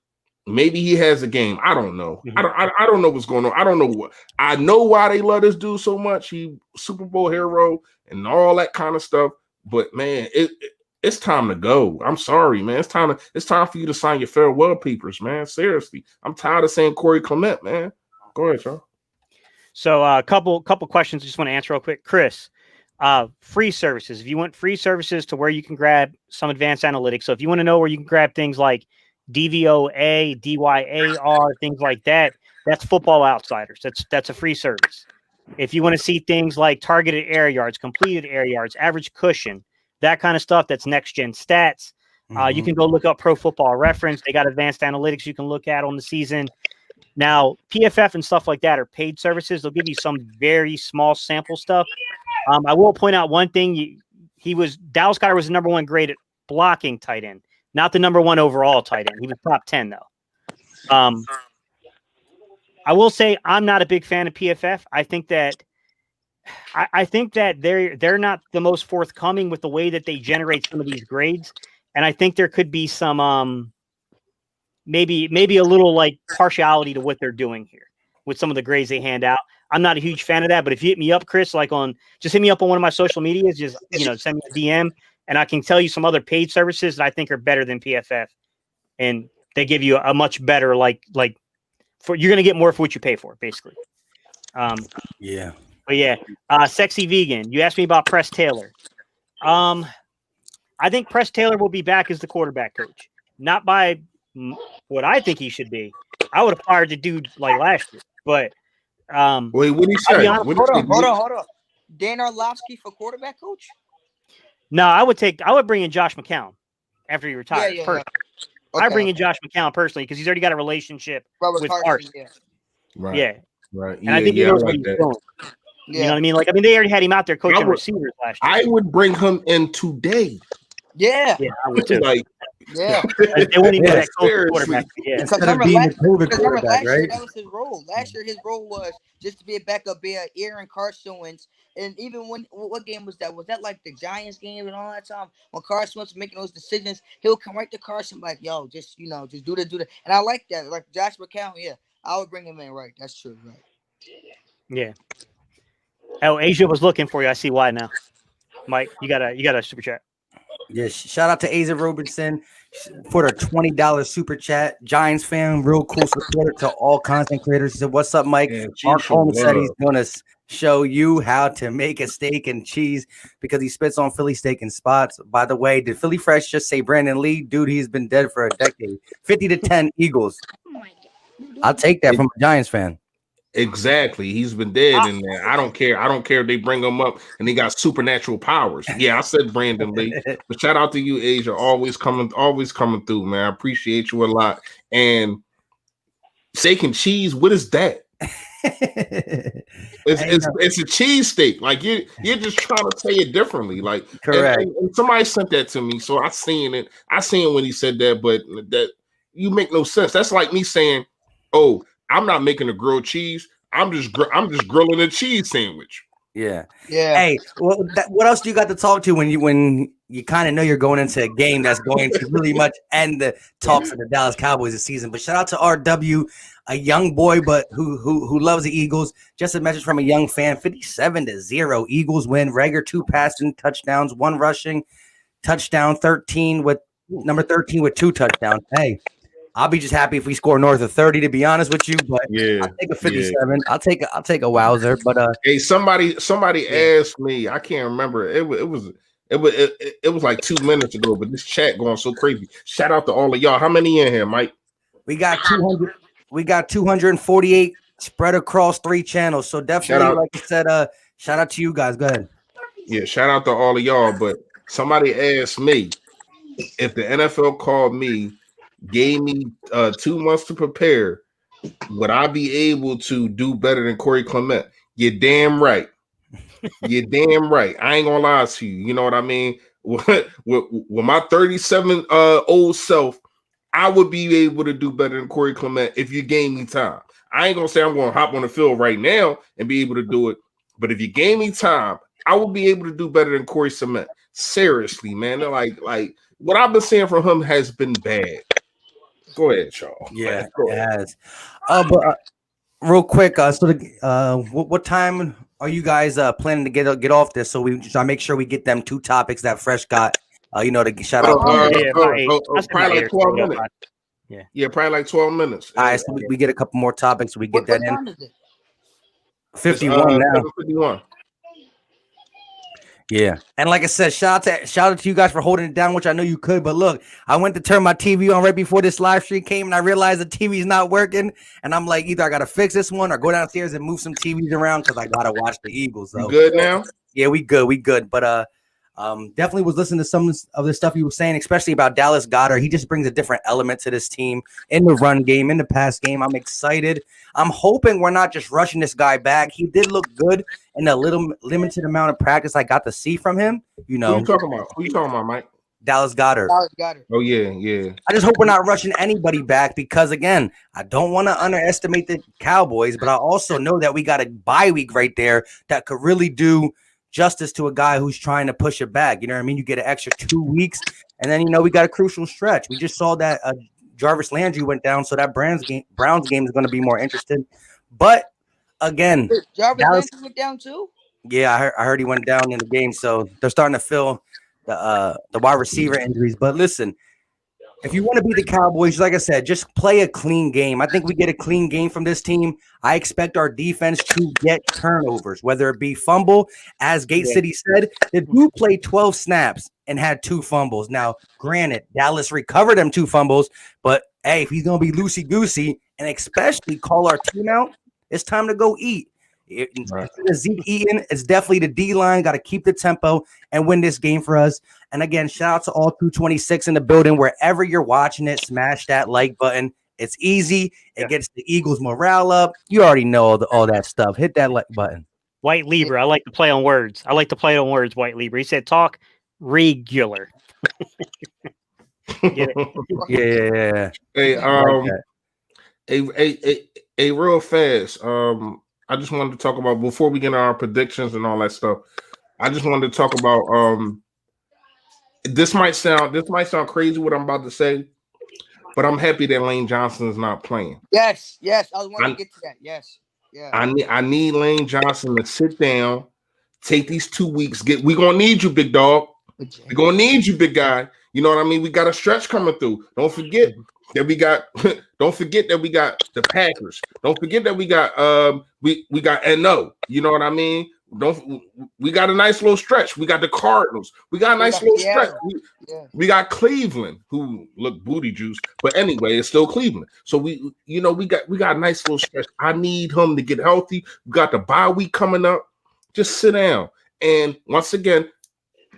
maybe he has a game. I don't know. I don't know what's going on. I don't know what. I know why they love this dude so much. He Super Bowl hero and all that kind of stuff. But man, it's time to go. I'm sorry, man. It's time for you to sign your farewell papers, man. Seriously, I'm tired of saying Corey Clement, man. Go ahead, y'all. So a couple questions I just want to answer real quick. Chris, free services. If you want free services to where you can grab some advanced analytics. So if you want to know where you can grab things like DVOA, DYAR, things like that, that's Football Outsiders. That's a free service. If you want to see things like targeted air yards, completed air yards, average cushion, that kind of stuff, that's Next Gen Stats. You can go look up Pro Football Reference. They got advanced analytics you can look at on the season. Now, PFF and stuff like that are paid services. They'll give you some very small sample stuff. I will point out one thing. Dallas Goedert was the number one graded blocking tight end, not the number one overall tight end. He was top 10, though. I will say I'm not a big fan of PFF. I think that they're not the most forthcoming with the way that they generate some of these grades, and I think there could be some maybe a little like partiality to what they're doing here with some of the grades they hand out. I'm not a huge fan of that, but if you hit me up, Chris, just hit me up on one of my social medias, just send me a DM, and I can tell you some other paid services that I think are better than PFF, and they give you a much better you're going to get more for what you pay for, basically. Yeah. But yeah, Sexy Vegan. You asked me about Press Taylor. I think Press Taylor will be back as the quarterback coach. Not by what I think he should be. I would have fired the dude like last year. But wait, what did he say? Hold on. Dan Orlovsky for quarterback coach? No, I would bring in Josh McCown after he retires. Yeah. Okay. I bring in Josh McCown personally because he's already got a relationship with Carson. Yeah. Right. Yeah. Right. And I think he knows what he's doing. Yeah. You know what I mean? They already had him out there coaching receivers last year. I would bring him in today. Yeah. Yeah, I would too. Yeah. They wouldn't even that coach quarterback. Yeah. Instead of being the COVID quarterback, right? That was his role. Last year, his role was just to be a backup, be an Aaron Carson Wentz. And even what game was that? Was that like the Giants game and all that time? When Carson Wentz making those decisions, he'll come right to Carson like, yo, just do that. And I like that. Like Josh McCown, yeah. I would bring him in, right? That's true, right? Yeah. Oh, Asia was looking for you. I see why now. Mike, you got a super chat. Yes, shout out to Asa Robinson for the $20 super chat. Giants fan, real cool supporter to all content creators. He said, "What's up, Mike?" Mark Holmes said he's going to show you how to make a steak and cheese because he spits on Philly steak and spots. By the way, did Philly Fresh just say Brandon Lee? Dude, he's been dead for a decade. 50-10 Eagles. I'll take that from a Giants fan. Exactly. He's been dead in there. I don't care. I don't care if they bring him up and he got supernatural powers. Yeah, I said Brandon Lee. But shout out to you, Asia. Always coming through, man. I appreciate you a lot. And steak and cheese, what is that? It's a cheese steak. Like you're just trying to say it differently. Like correct. And somebody sent that to me, so I seen it. I seen when he said that, but that you make no sense. That's like me saying, "Oh, I'm not making a grilled cheese. I'm just grilling a cheese sandwich." Yeah. Hey, what else do you got to talk to when you kind of know you're going into a game that's going to really much end the talks of the Dallas Cowboys this season? But shout out to RW, a young boy, but who loves the Eagles. Just a message from a young fan: 57-0 Eagles win. Rager 2 passing touchdowns, 1 rushing touchdown, number 13 with 2 touchdowns. Hey. I'll be just happy if we score north of 30, to be honest with you. But I'll take a 57. Yeah. I'll take a wowzer. But hey, somebody asked me. I can't remember. It was like 2 minutes ago. But this chat going so crazy. Shout out to all of y'all. How many in here, Mike? We got 200. we got 248 spread across 3 channels. So definitely, like I said, shout out to you guys. Go ahead. Yeah, shout out to all of y'all. But somebody asked me if the NFL called me, gave me 2 months to prepare, would I be able to do better than Corey Clement? You're damn right. You're damn right. I ain't gonna lie to you. You know what I mean? With my 37 old self, I would be able to do better than Corey Clement if you gave me time. I ain't gonna say I'm gonna hop on the field right now and be able to do it, but if you gave me time, I would be able to do better than Corey Clement. Seriously, man. They're like what I've been seeing from him has been bad. Go ahead, y'all. Yeah, it has. But real quick, what time are you guys planning to get off this? So we try to make sure we get them 2 topics that Fresh got. To shout out. Probably like 12 minutes. Yeah, probably like 12 minutes. All right, so we get a couple more topics. So we get that in. 51 now. 51. Yeah, and like I said, shout out to you guys for holding it down, which I know you could. But look, I went to turn my TV on right before this live stream came, and I realized the TV is not working. And I'm like, either I gotta fix this one or go downstairs and move some TVs around because I gotta watch the Eagles. So. You good now? Yeah, we good. But definitely was listening to some of the stuff you were saying, especially about Dallas Goedert. He just brings a different element to this team in the run game, in the pass game. I'm excited. I'm hoping we're not just rushing this guy back. He did look good in a little limited amount of practice I got to see from him. You know, Who you talking about, Mike? Dallas Goedert. Oh yeah. I just hope we're not rushing anybody back because, again, I don't want to underestimate the Cowboys, but I also know that we got a bye week right there that could really do justice to a guy who's trying to push it back. You know what I mean? You get an extra 2 weeks, and then, we got a crucial stretch. We just saw that Jarvis Landry went down, so that Browns game is going to be more interesting. But, again, Jarvis Landry went down too? Yeah, I heard he went down in the game, so they're starting to fill the wide receiver injuries. But listen, if you want to beat the Cowboys, like I said, just play a clean game. I think we get a clean game from this team. I expect our defense to get turnovers, whether it be fumble. As Gate City said, they do play 12 snaps and had 2 fumbles. Now, granted, Dallas recovered them 2 fumbles, but hey, if he's going to be loosey-goosey and especially call our team out, it's time to go eat. Zeke eating, it's definitely the D-line. Got to keep the tempo and win this game for us. And again, shout out to all 226 in the building. Wherever you're watching it, smash that like button. It's easy. It gets the Eagles morale up. You already know all that stuff. Hit that like button. White Libra. I like to play on words. White Libra. He said talk regular. Yeah. Hey, real fast. I just wanted to talk about, before we get into our predictions and all that stuff, I just wanted to talk about this might sound crazy what I'm about to say, but I'm happy that Lane Johnson is not playing. Yes. I was wanting to get to that. Yes. Yeah. I need Lane Johnson to sit down, take these 2 weeks. We're gonna need you, big dog. We're gonna need you, big guy. You know what I mean? We got a stretch coming through. Don't forget that we got the Packers. Don't forget that we got we got NO. You know what I mean? We got a nice little stretch. We got the Cardinals. We got a nice little stretch. We got Cleveland, who look booty juice, but anyway, it's still Cleveland. So we got a nice little stretch. I need him to get healthy. We got the bye week coming up. Just sit down. And once again,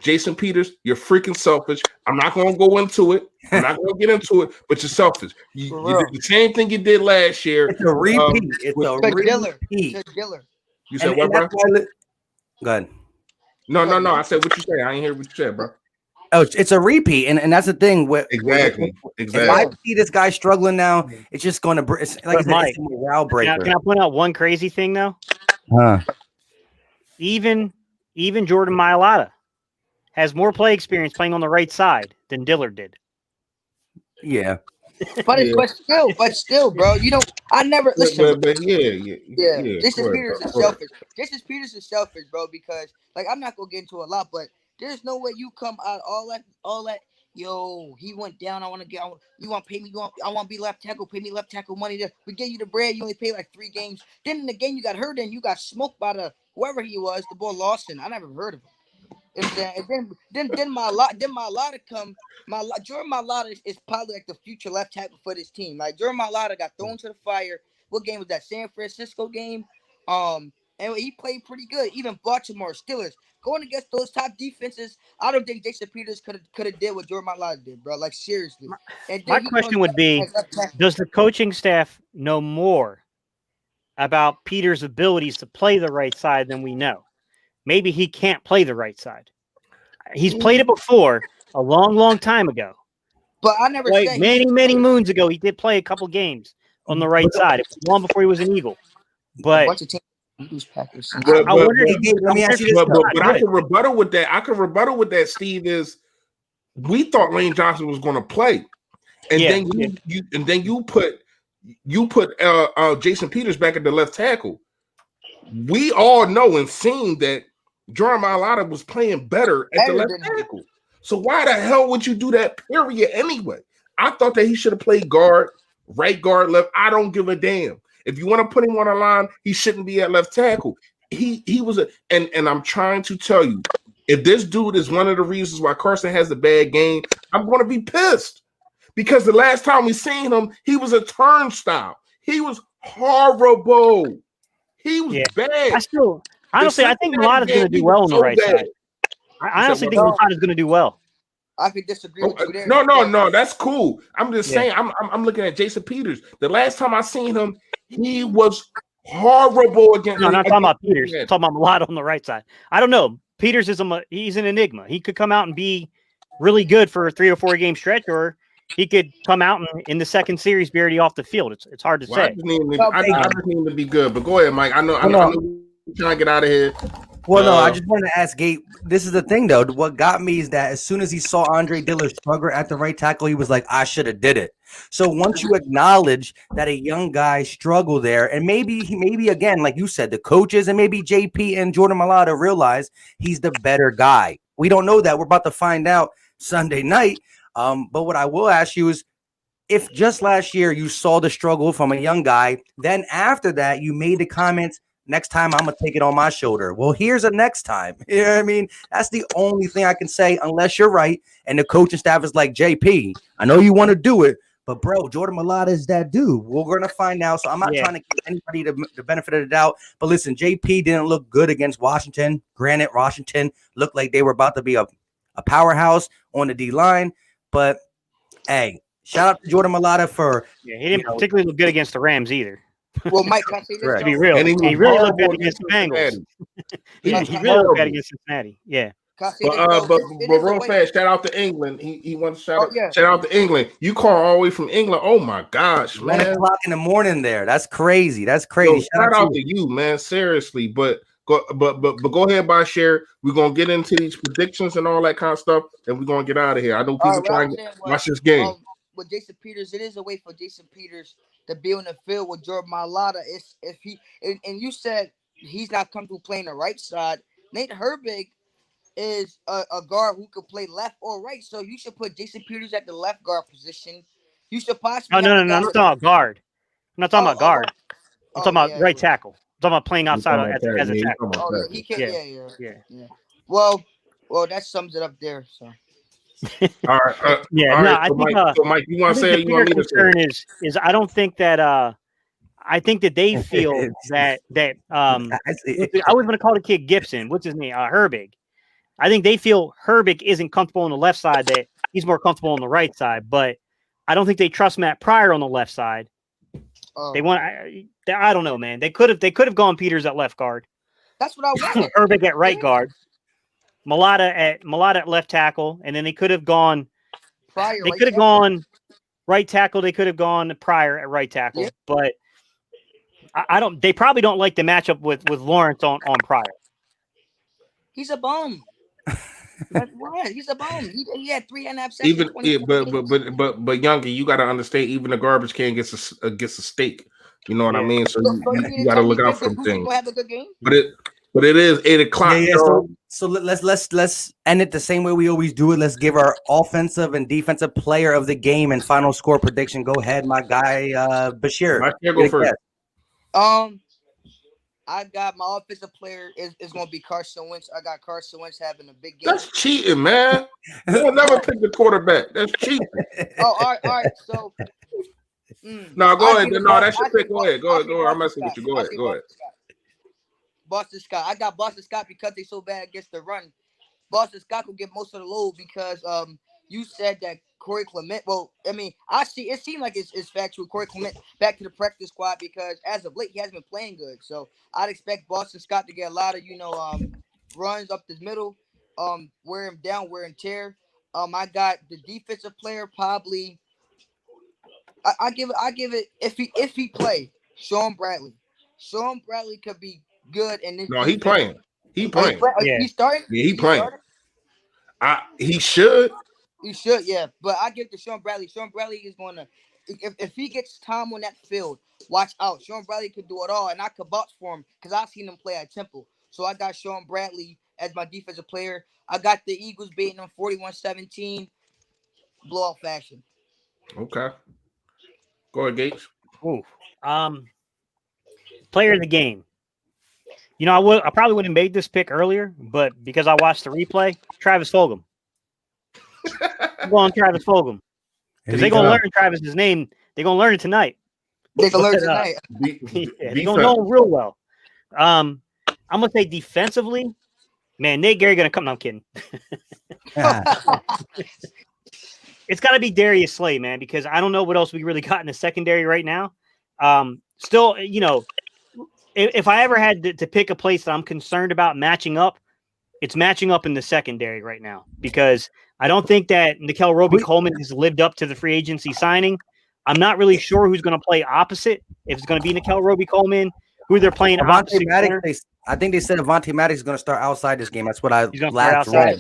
Jason Peters, you're freaking selfish. I'm not going to go into it. I'm not going to get into it, but you're selfish. You did the same thing you did last year. It's a repeat. It's a Diller. You said what, bro? Go ahead. No. I said what you say. I ain't hear what you said, bro. Oh, it's a repeat, and that's the thing. Exactly. If I see this guy struggling now, it's just going to. It's like it's a morale breaker. Can I point out one crazy thing though? Even Jordan Mailata has more play experience playing on the right side than Dillard did. Yeah. But still, bro. I never listen. But Jason Peters is selfish. Jason Peters is selfish, bro, because I'm not gonna get into a lot, but there's no way you come out all that. Yo, he went down. You want to pay me? I want to be left tackle. Pay me left tackle money. We gave you the bread. You only pay like 3 games. Then in the game you got hurt and you got smoked by whoever he was, the boy Lawson. I never heard of him. And then my Lotta come. Jordan Mailata is probably like the future left tackle for this team. Like Jordan Mailata got thrown to the fire. What game was that? San Francisco game. And he played pretty good. Even Baltimore Steelers going against those top defenses. I don't think Jason Peters could have did what Jordan Mailata did, bro. Like seriously. And My question would be: does the coaching staff know more about Peters' abilities to play the right side than we know? Maybe he can't play the right side. He's played it before a long, long time ago. But I never like said many moons ago. He did play a couple games on the right side. It was long before he was an Eagle. But Packers. I wonder. Let me ask you this. But I can rebuttal with that. Steve, is we thought Lane Johnson was going to play, and then you put Jason Peters back at the left tackle. We all know and seen that Jordan Mailata was playing better at the left tackle. So why the hell would you do that, period, anyway? I thought that he should have played guard, right guard, left. I don't give a damn. If you want to put him on a line, he shouldn't be at left tackle. He was and I'm trying to tell you, if this dude is one of the reasons why Carson has a bad game, I'm going to be pissed. Because the last time we seen him, he was a turnstile. He was horrible. He was bad. Honestly, I think Mailata's going to do well on the right side. I honestly think Mailata's going to do well. I could disagree with you there. No, that's cool. I'm just saying. I'm looking at Jason Peters. The last time I seen him, he was horrible against. No, I'm not talking about Peters. I'm talking about Mailata on the right side. I don't know. Peters he's an enigma. He could come out and be really good for a 3 or 4 game stretch, or he could come out and in the second series be already off the field. It's hard to say. I just need him to be good. But go ahead, Mike. I know you're trying to get out of here. Well, no, I just wanted to ask Gabe. This is the thing, though. What got me is that as soon as he saw Andre Dillard struggle at the right tackle, he was like, I should have did it. So once you acknowledge that a young guy struggled there, and maybe again, like you said, the coaches and maybe JP and Jordan Mailata realize he's the better guy. We don't know that. We're about to find out Sunday night. But what I will ask you is, if just last year you saw the struggle from a young guy, then after that you made the comments, next time I'm going to take it on my shoulder. Well, here's a next time. You know what I mean? That's the only thing I can say, unless you're right. And the coaching staff is like, JP, I know you want to do it, but bro, Jordan Mailata is that dude. We're going to find out. So I'm not trying to give anybody the benefit of the doubt. But listen, JP didn't look good against Washington. Granted, Washington looked like they were about to be a powerhouse on the D-line. But, hey, shout out to Jordan Mailata for – he didn't particularly look good against the Rams either. Well, Mike, can I say this? To be real, he really looked good against the Bengals. He really looked good against Cincinnati. Yeah. But real fast, shout out to England. He wants to shout out to England. You call all the way from England. Oh my gosh, man. 1 o'clock in the morning there. That's crazy. That's crazy. Shout out to you, man. Seriously. But go ahead, Bashir. We're gonna get into these predictions and all that kind of stuff, and we're gonna get out of here. I know people trying to watch this game. With Jason Peters, it is a way for Jason Peters to be on the field with Jordan Mailata. If he and you said he's not comfortable playing the right side. Nate Herbig is a guard who could play left or right. So you should put Jason Peters at the left guard position. You should possibly. No. I'm not talking about guard. I'm not talking about guard. I'm talking about right tackle. I'm talking about playing outside as a tackle. Oh, he can. Yeah. Well, that sums it up there. So. All right. I think. Mike, you want to say? You want me to concern is I don't think that. I think that they feel that I was going to call the kid Gibson. What's his name? Herbig. I think they feel Herbig isn't comfortable on the left side. That he's more comfortable on the right side. But I don't think they trust Matt Pryor on the left side. They want. I don't know, man. They could have gone Peters at left guard. That's what I wanted. Herbig at right guard. Mailata at left tackle, and then they could have gone. Pryor, they could have gone right tackle. They could have gone Pryor at right tackle, but I don't. They probably don't like the matchup with Lawrence on Pryor. He's a bum. That's why he's a bum. He had 3.5 seconds. But Youngie, you got to understand. Even the garbage can gets a steak. You know what I mean? So you got to look out for them things. Have a good game. But it is 8 o'clock. Yeah. So let's end it the same way we always do it. Let's give our offensive and defensive player of the game and final score prediction. Go ahead, my guy, Bashir. Go first. I got my offensive player is going to be Carson Wentz. I got Carson Wentz having a big game. That's cheating, man. You'll never pick the quarterback. That's cheating. All right. So, No, go ahead. No, that's your pick. Go ahead. I'm messing with you. Go ahead. Boston Scott. I got Boston Scott because they're so bad against the run. Boston Scott will get most of the load because you said that Corey Clement. Well, I mean, I see it seemed like it's factual. Corey Clement back to the practice squad because as of late he hasn't been playing good. So I'd expect Boston Scott to get a lot of runs up the middle, wear him down, wear and tear. I got the defensive player probably. I give it if he play Sean Bradley. Sean Bradley could be good in this. No, he playing. He playing. Yeah. He's starting. Yeah, he playing. He should. He should, yeah. But I give it to Sean Bradley. Sean Bradley is going to, if he gets time on that field, watch out. Sean Bradley could do it all, and I could vouch for him because I've seen him play at Temple. So I got Sean Bradley as my defensive player. I got the Eagles beating them 41-17, blowout fashion. Okay. Go ahead, Gates. Ooh. Player of the game. I probably would have made this pick earlier, but because I watched the replay, Travis Fulgham. I'm going Travis Fulgham. Because they're going to learn Travis's name. They're going to learn it tonight. They're going to learn tonight. They're going to know him real well. I'm going to say defensively, man, Nate Gary going to come. No, I'm kidding. It's got to be Darius Slay, man, because I don't know what else we really got in the secondary right now. Still, if I ever had to pick a place that I'm concerned about matching up, it's matching up in the secondary right now because I don't think that Nickel Roby-Coleman has lived up to the free agency signing. I'm not really sure who's going to play opposite. If it's going to be Nickel Roby-Coleman, who they're playing opposite. I think they said Avonte Maddox is going to start outside this game. That's what I last read.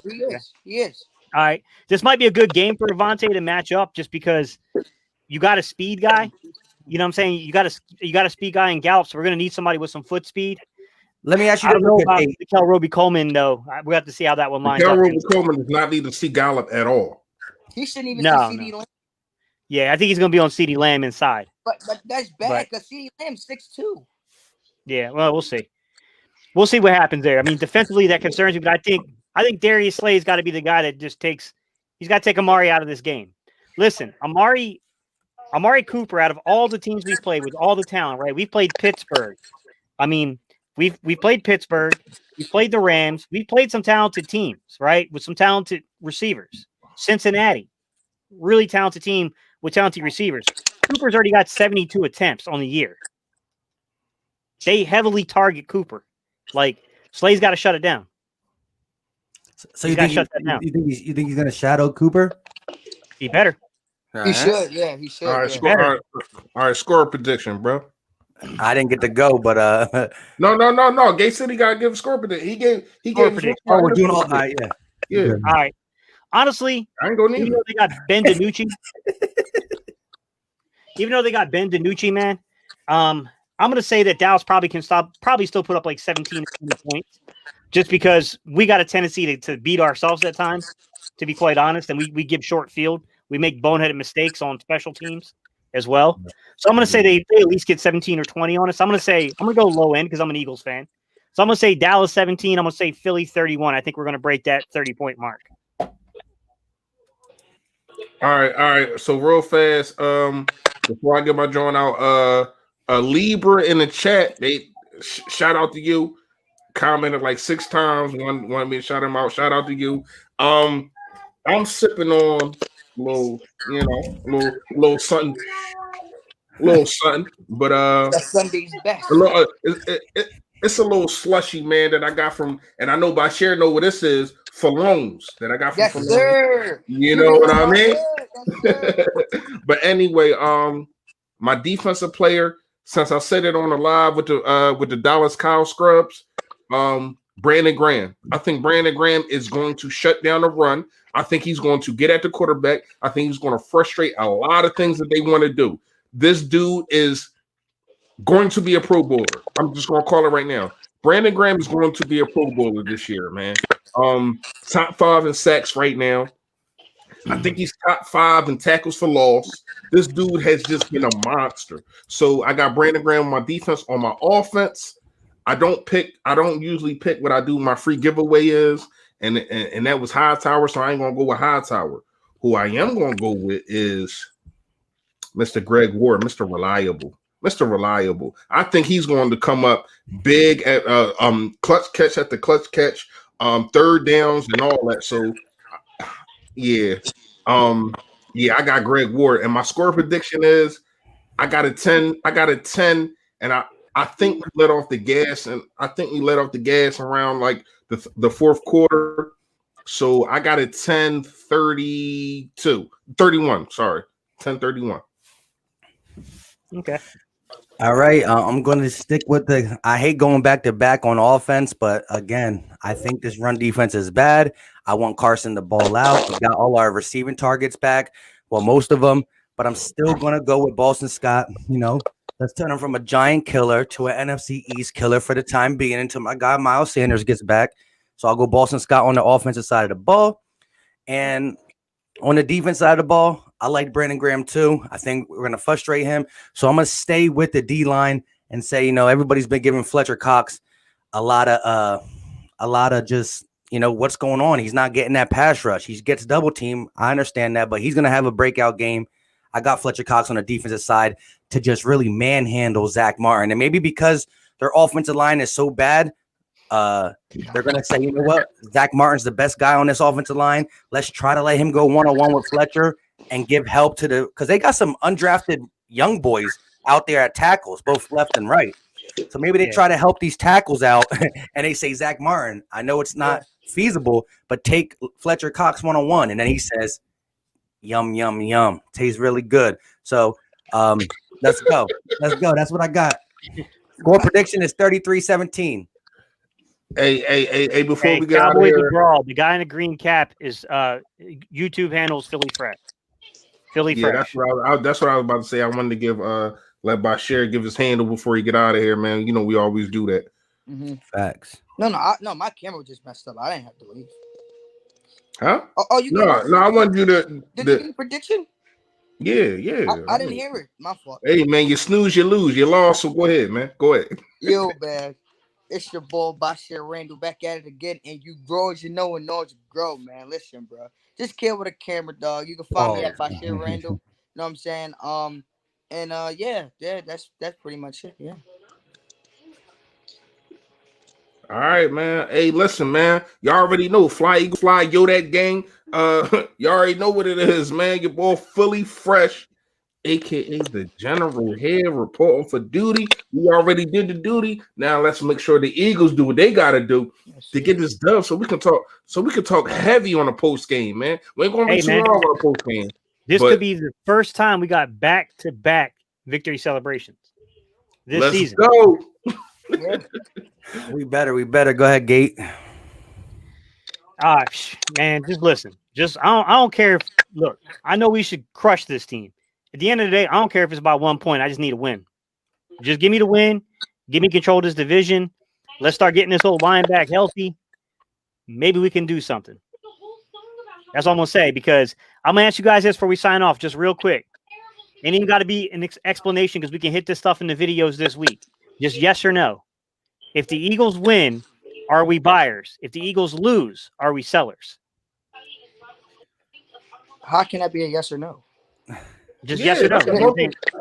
He is. All right. This might be a good game for Avonte to match up just because you got a speed guy. You know what I'm saying? You got a speed guy in Gallup, so we're going to need somebody with some foot speed. Let me ask you. I don't know about Nickel Roby-Coleman, though. We have to see how that one lines up. Nickel Roby-Coleman does not need to see Gallup at all. He shouldn't even see CeeDee Lamb. Yeah, I think he's going to be on CeeDee Lamb inside. But that's bad because CeeDee Lamb's 6'2". Yeah, well, we'll see. We'll see what happens there. I mean, defensively, that concerns me, but I think Darius Slay's got to be the guy that just he's got to take Amari out of this game. Listen, Amari Cooper, out of all the teams we've played with all the talent, right? We've played Pittsburgh. I mean, we've played Pittsburgh. We've played the Rams. We've played some talented teams, right? With some talented receivers. Cincinnati, really talented team with talented receivers. Cooper's already got 72 attempts on the year. They heavily target Cooper. Like, Slay's got to shut it down. So you think he's going to shadow Cooper? He better. He should, yeah, he should. All right, all right, score a prediction, bro. I didn't get to go, but no. Gay said he gotta give a score prediction. He gave prediction. Oh, we're doing all right, yeah. All right. Honestly, I ain't gonna need they got Ben DiNucci. Even though they got Ben DiNucci, man, I'm gonna say that Dallas probably still put up like 17 points, just because we got a tendency to beat ourselves at times, to be quite honest, and we give short field. We make boneheaded mistakes on special teams as well. So I'm going to say they at least get 17 or 20 on us. I'm going to go low end because I'm an Eagles fan. So I'm going to say Dallas 17. I'm going to say Philly 31. I think we're going to break that 30-point mark. All right. So real fast, before I get my joint out, Libra in the chat, they shout out to you. Commented like 6 times. Wanted me to shout him out. Shout out to you. I'm sipping on little something, but that's Sunday's best. It's a little slushy, man, that I got from, and I know Bashir know what this is, Falones that I got from. Yes, sir. You know what I mean? Yes, but anyway, my defensive player, since I said it on the live with the Dallas Cow Scrubs, Brandon Graham. I think Brandon Graham is going to shut down the run. I think he's going to get at the quarterback. I think he's going to frustrate a lot of things that they want to do. This dude is going to be a Pro Bowler. I'm just going to call it right now. Brandon Graham is going to be a Pro Bowler this year, man. Top 5 in sacks right now. I think he's top 5 in tackles for loss. This dude has just been a monster. So I got Brandon Graham on my defense. On my offense, I don't usually pick what I do. My free giveaway is, and that was Hightower, so I ain't gonna go with Hightower. Who I am gonna go with is Mr. Greg Ward, Mr. Reliable. Mr. Reliable. I think he's going to come up big at clutch catch at the clutch catch, third downs and all that. So yeah. I got Greg Ward, and my score prediction is I got a 10. I got a 10, and I think we let off the gas, around like the fourth quarter. So I got a 31. Sorry, 10-31. Okay. All right. I'm going to stick with I hate going back to back on offense, but again, I think this run defense is bad. I want Carson to ball out. We got all our receiving targets back. Well, most of them, but I'm still going to go with Boston Scott. Let's turn him from a giant killer to an NFC East killer for the time being until my guy Miles Sanders gets back. So I'll go Boston Scott on the offensive side of the ball. And on the defense side of the ball, I like Brandon Graham too. I think we're going to frustrate him. So I'm going to stay with the D-line and say, everybody's been giving Fletcher Cox a lot of just, what's going on. He's not getting that pass rush. He gets double team. I understand that, but he's going to have a breakout game. I got Fletcher Cox on the defensive side to just really manhandle Zach Martin. And maybe because their offensive line is so bad, they're going to say, you know what? Zach Martin's the best guy on this offensive line. Let's try to let him go one-on-one with Fletcher and give help because they got some undrafted young boys out there at tackles, both left and right. So maybe they try to help these tackles out and they say, Zach Martin, I know it's not feasible, but take Fletcher Cox one-on-one. And then he says, yum, yum, yum. Tastes really good. So let's go. That's what I got. Score prediction is 33-17. Hey, before we get out of Cowboys here, brawl. The guy in the green cap is YouTube handles Philly Fresh. Philly Fresh. That's what I was about to say. I wanted to give let Bashir give his handle before he get out of here, man. We always do that. Mm-hmm. Facts. No, my camera just messed up. I didn't have to leave. Huh? Oh, you no. I wanted you to. Did you get a prediction? Yeah. I didn't hear it. My fault. Hey, man, you snooze, you lose. You lost, so go ahead, man. Go ahead. Yo, man. It's your boy, Bashir Randall, back at it again. And you grow as you know and know as you grow, man. Listen, bro. Just kill with a camera, dog. You can find me at Bashir Randall. You know what I'm saying? That's pretty much it. Yeah. All right, man. Hey, listen, man. You already know Fly Eagle Fly, yo, that gang. You already know what it is, man. Your boy Philly Fresh, aka the General here, reporting for duty. We already did the duty. Now let's make sure the Eagles do what they gotta do to get this done, so we can talk heavy on the post game, man. We ain't gonna be too long on the post game. This could be the first time we got back-to-back victory celebrations this season. Let's go. We better go ahead, Gate. Man, just listen. I don't care. Look, I know we should crush this team. At the end of the day, I don't care if it's by 1 point. I just need a win. Just give me the win. Give me control of this division. Let's start getting this whole line back healthy. Maybe we can do something. That's all I'm going to say, because I'm going to ask you guys this before we sign off, just real quick. Ain't even got to be an explanation, because we can hit this stuff in the videos this week. Just yes or no. If the Eagles win, are we buyers? If the Eagles lose, are we sellers? How can that be a yes or no? Just yes or no.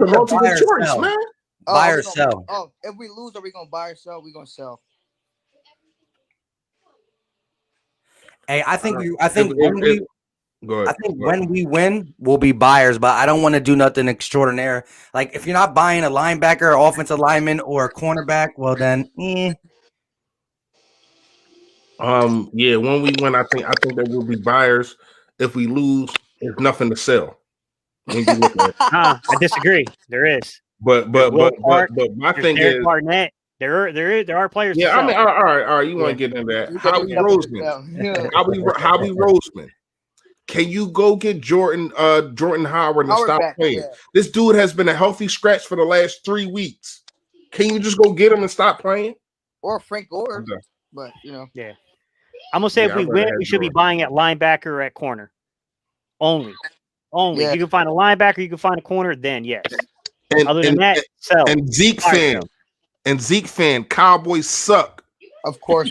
Multiple choice, man. Buy or sell. Oh, if we lose, are we gonna buy or sell? We're gonna sell. Hey, I think when we win, we'll be buyers, but I don't want to do nothing extraordinary. Like, if you're not buying a linebacker, or offensive lineman, or a cornerback, well then, when we win, I think that we'll be buyers. If we lose, there's nothing to sell. When you look at it. I disagree. There is. But my thing is Barnett. There are players. Yeah, I mean, all right. You want to get into that? Howie Roseman. Can you go get Jordan Howard and stop playing? Yeah. This dude has been a healthy scratch for the last 3 weeks. Can you just go get him and stop playing? Or Frank Gore, but yeah. I'm gonna say if we win, we should be buying at linebacker or at corner. Only. Yeah. If you can find a linebacker, you can find a corner, then yes. Other than that, sell. And Zeke fam. And Zeke fan, Cowboys suck. Of course.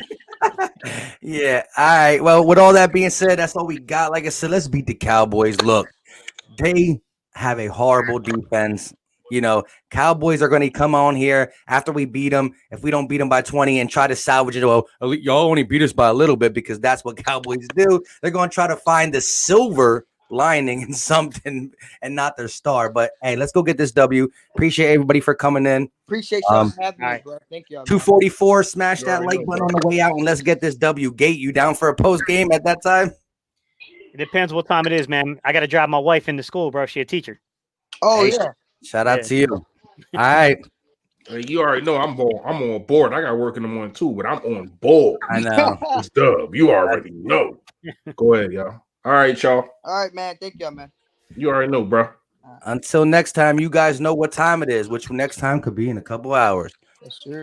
Yeah. All right. Well, with all that being said, that's all we got. Like I said, let's beat the Cowboys. Look, they have a horrible defense. You know, Cowboys are going to come on here after we beat them. If we don't beat them by 20 and try to salvage it, well, y'all only beat us by a little bit because that's what Cowboys do. They're going to try to find the silver lining in something and not their star. But hey, let's go get this W. Appreciate everybody for coming in. Appreciate y'all having me, right. bro. Thank y'all. 244. Smash You that already like know, button bro. on the way out and let's get this W. Gate, you down for a post game at that time? It depends what time it is, man. I got to drive my wife into school, bro. She a teacher. Oh, Hey, yeah. Shout out Yeah. to you. All right. Hey, you already know I'm on board. I got work in the morning too, but I'm on board. I know. It's dub. You already know. Go ahead, y'all. All right, y'all. All right, man. Thank y'all, man. You already know, bro. Until next time, you guys know what time it is, which next time could be in a couple hours. That's true.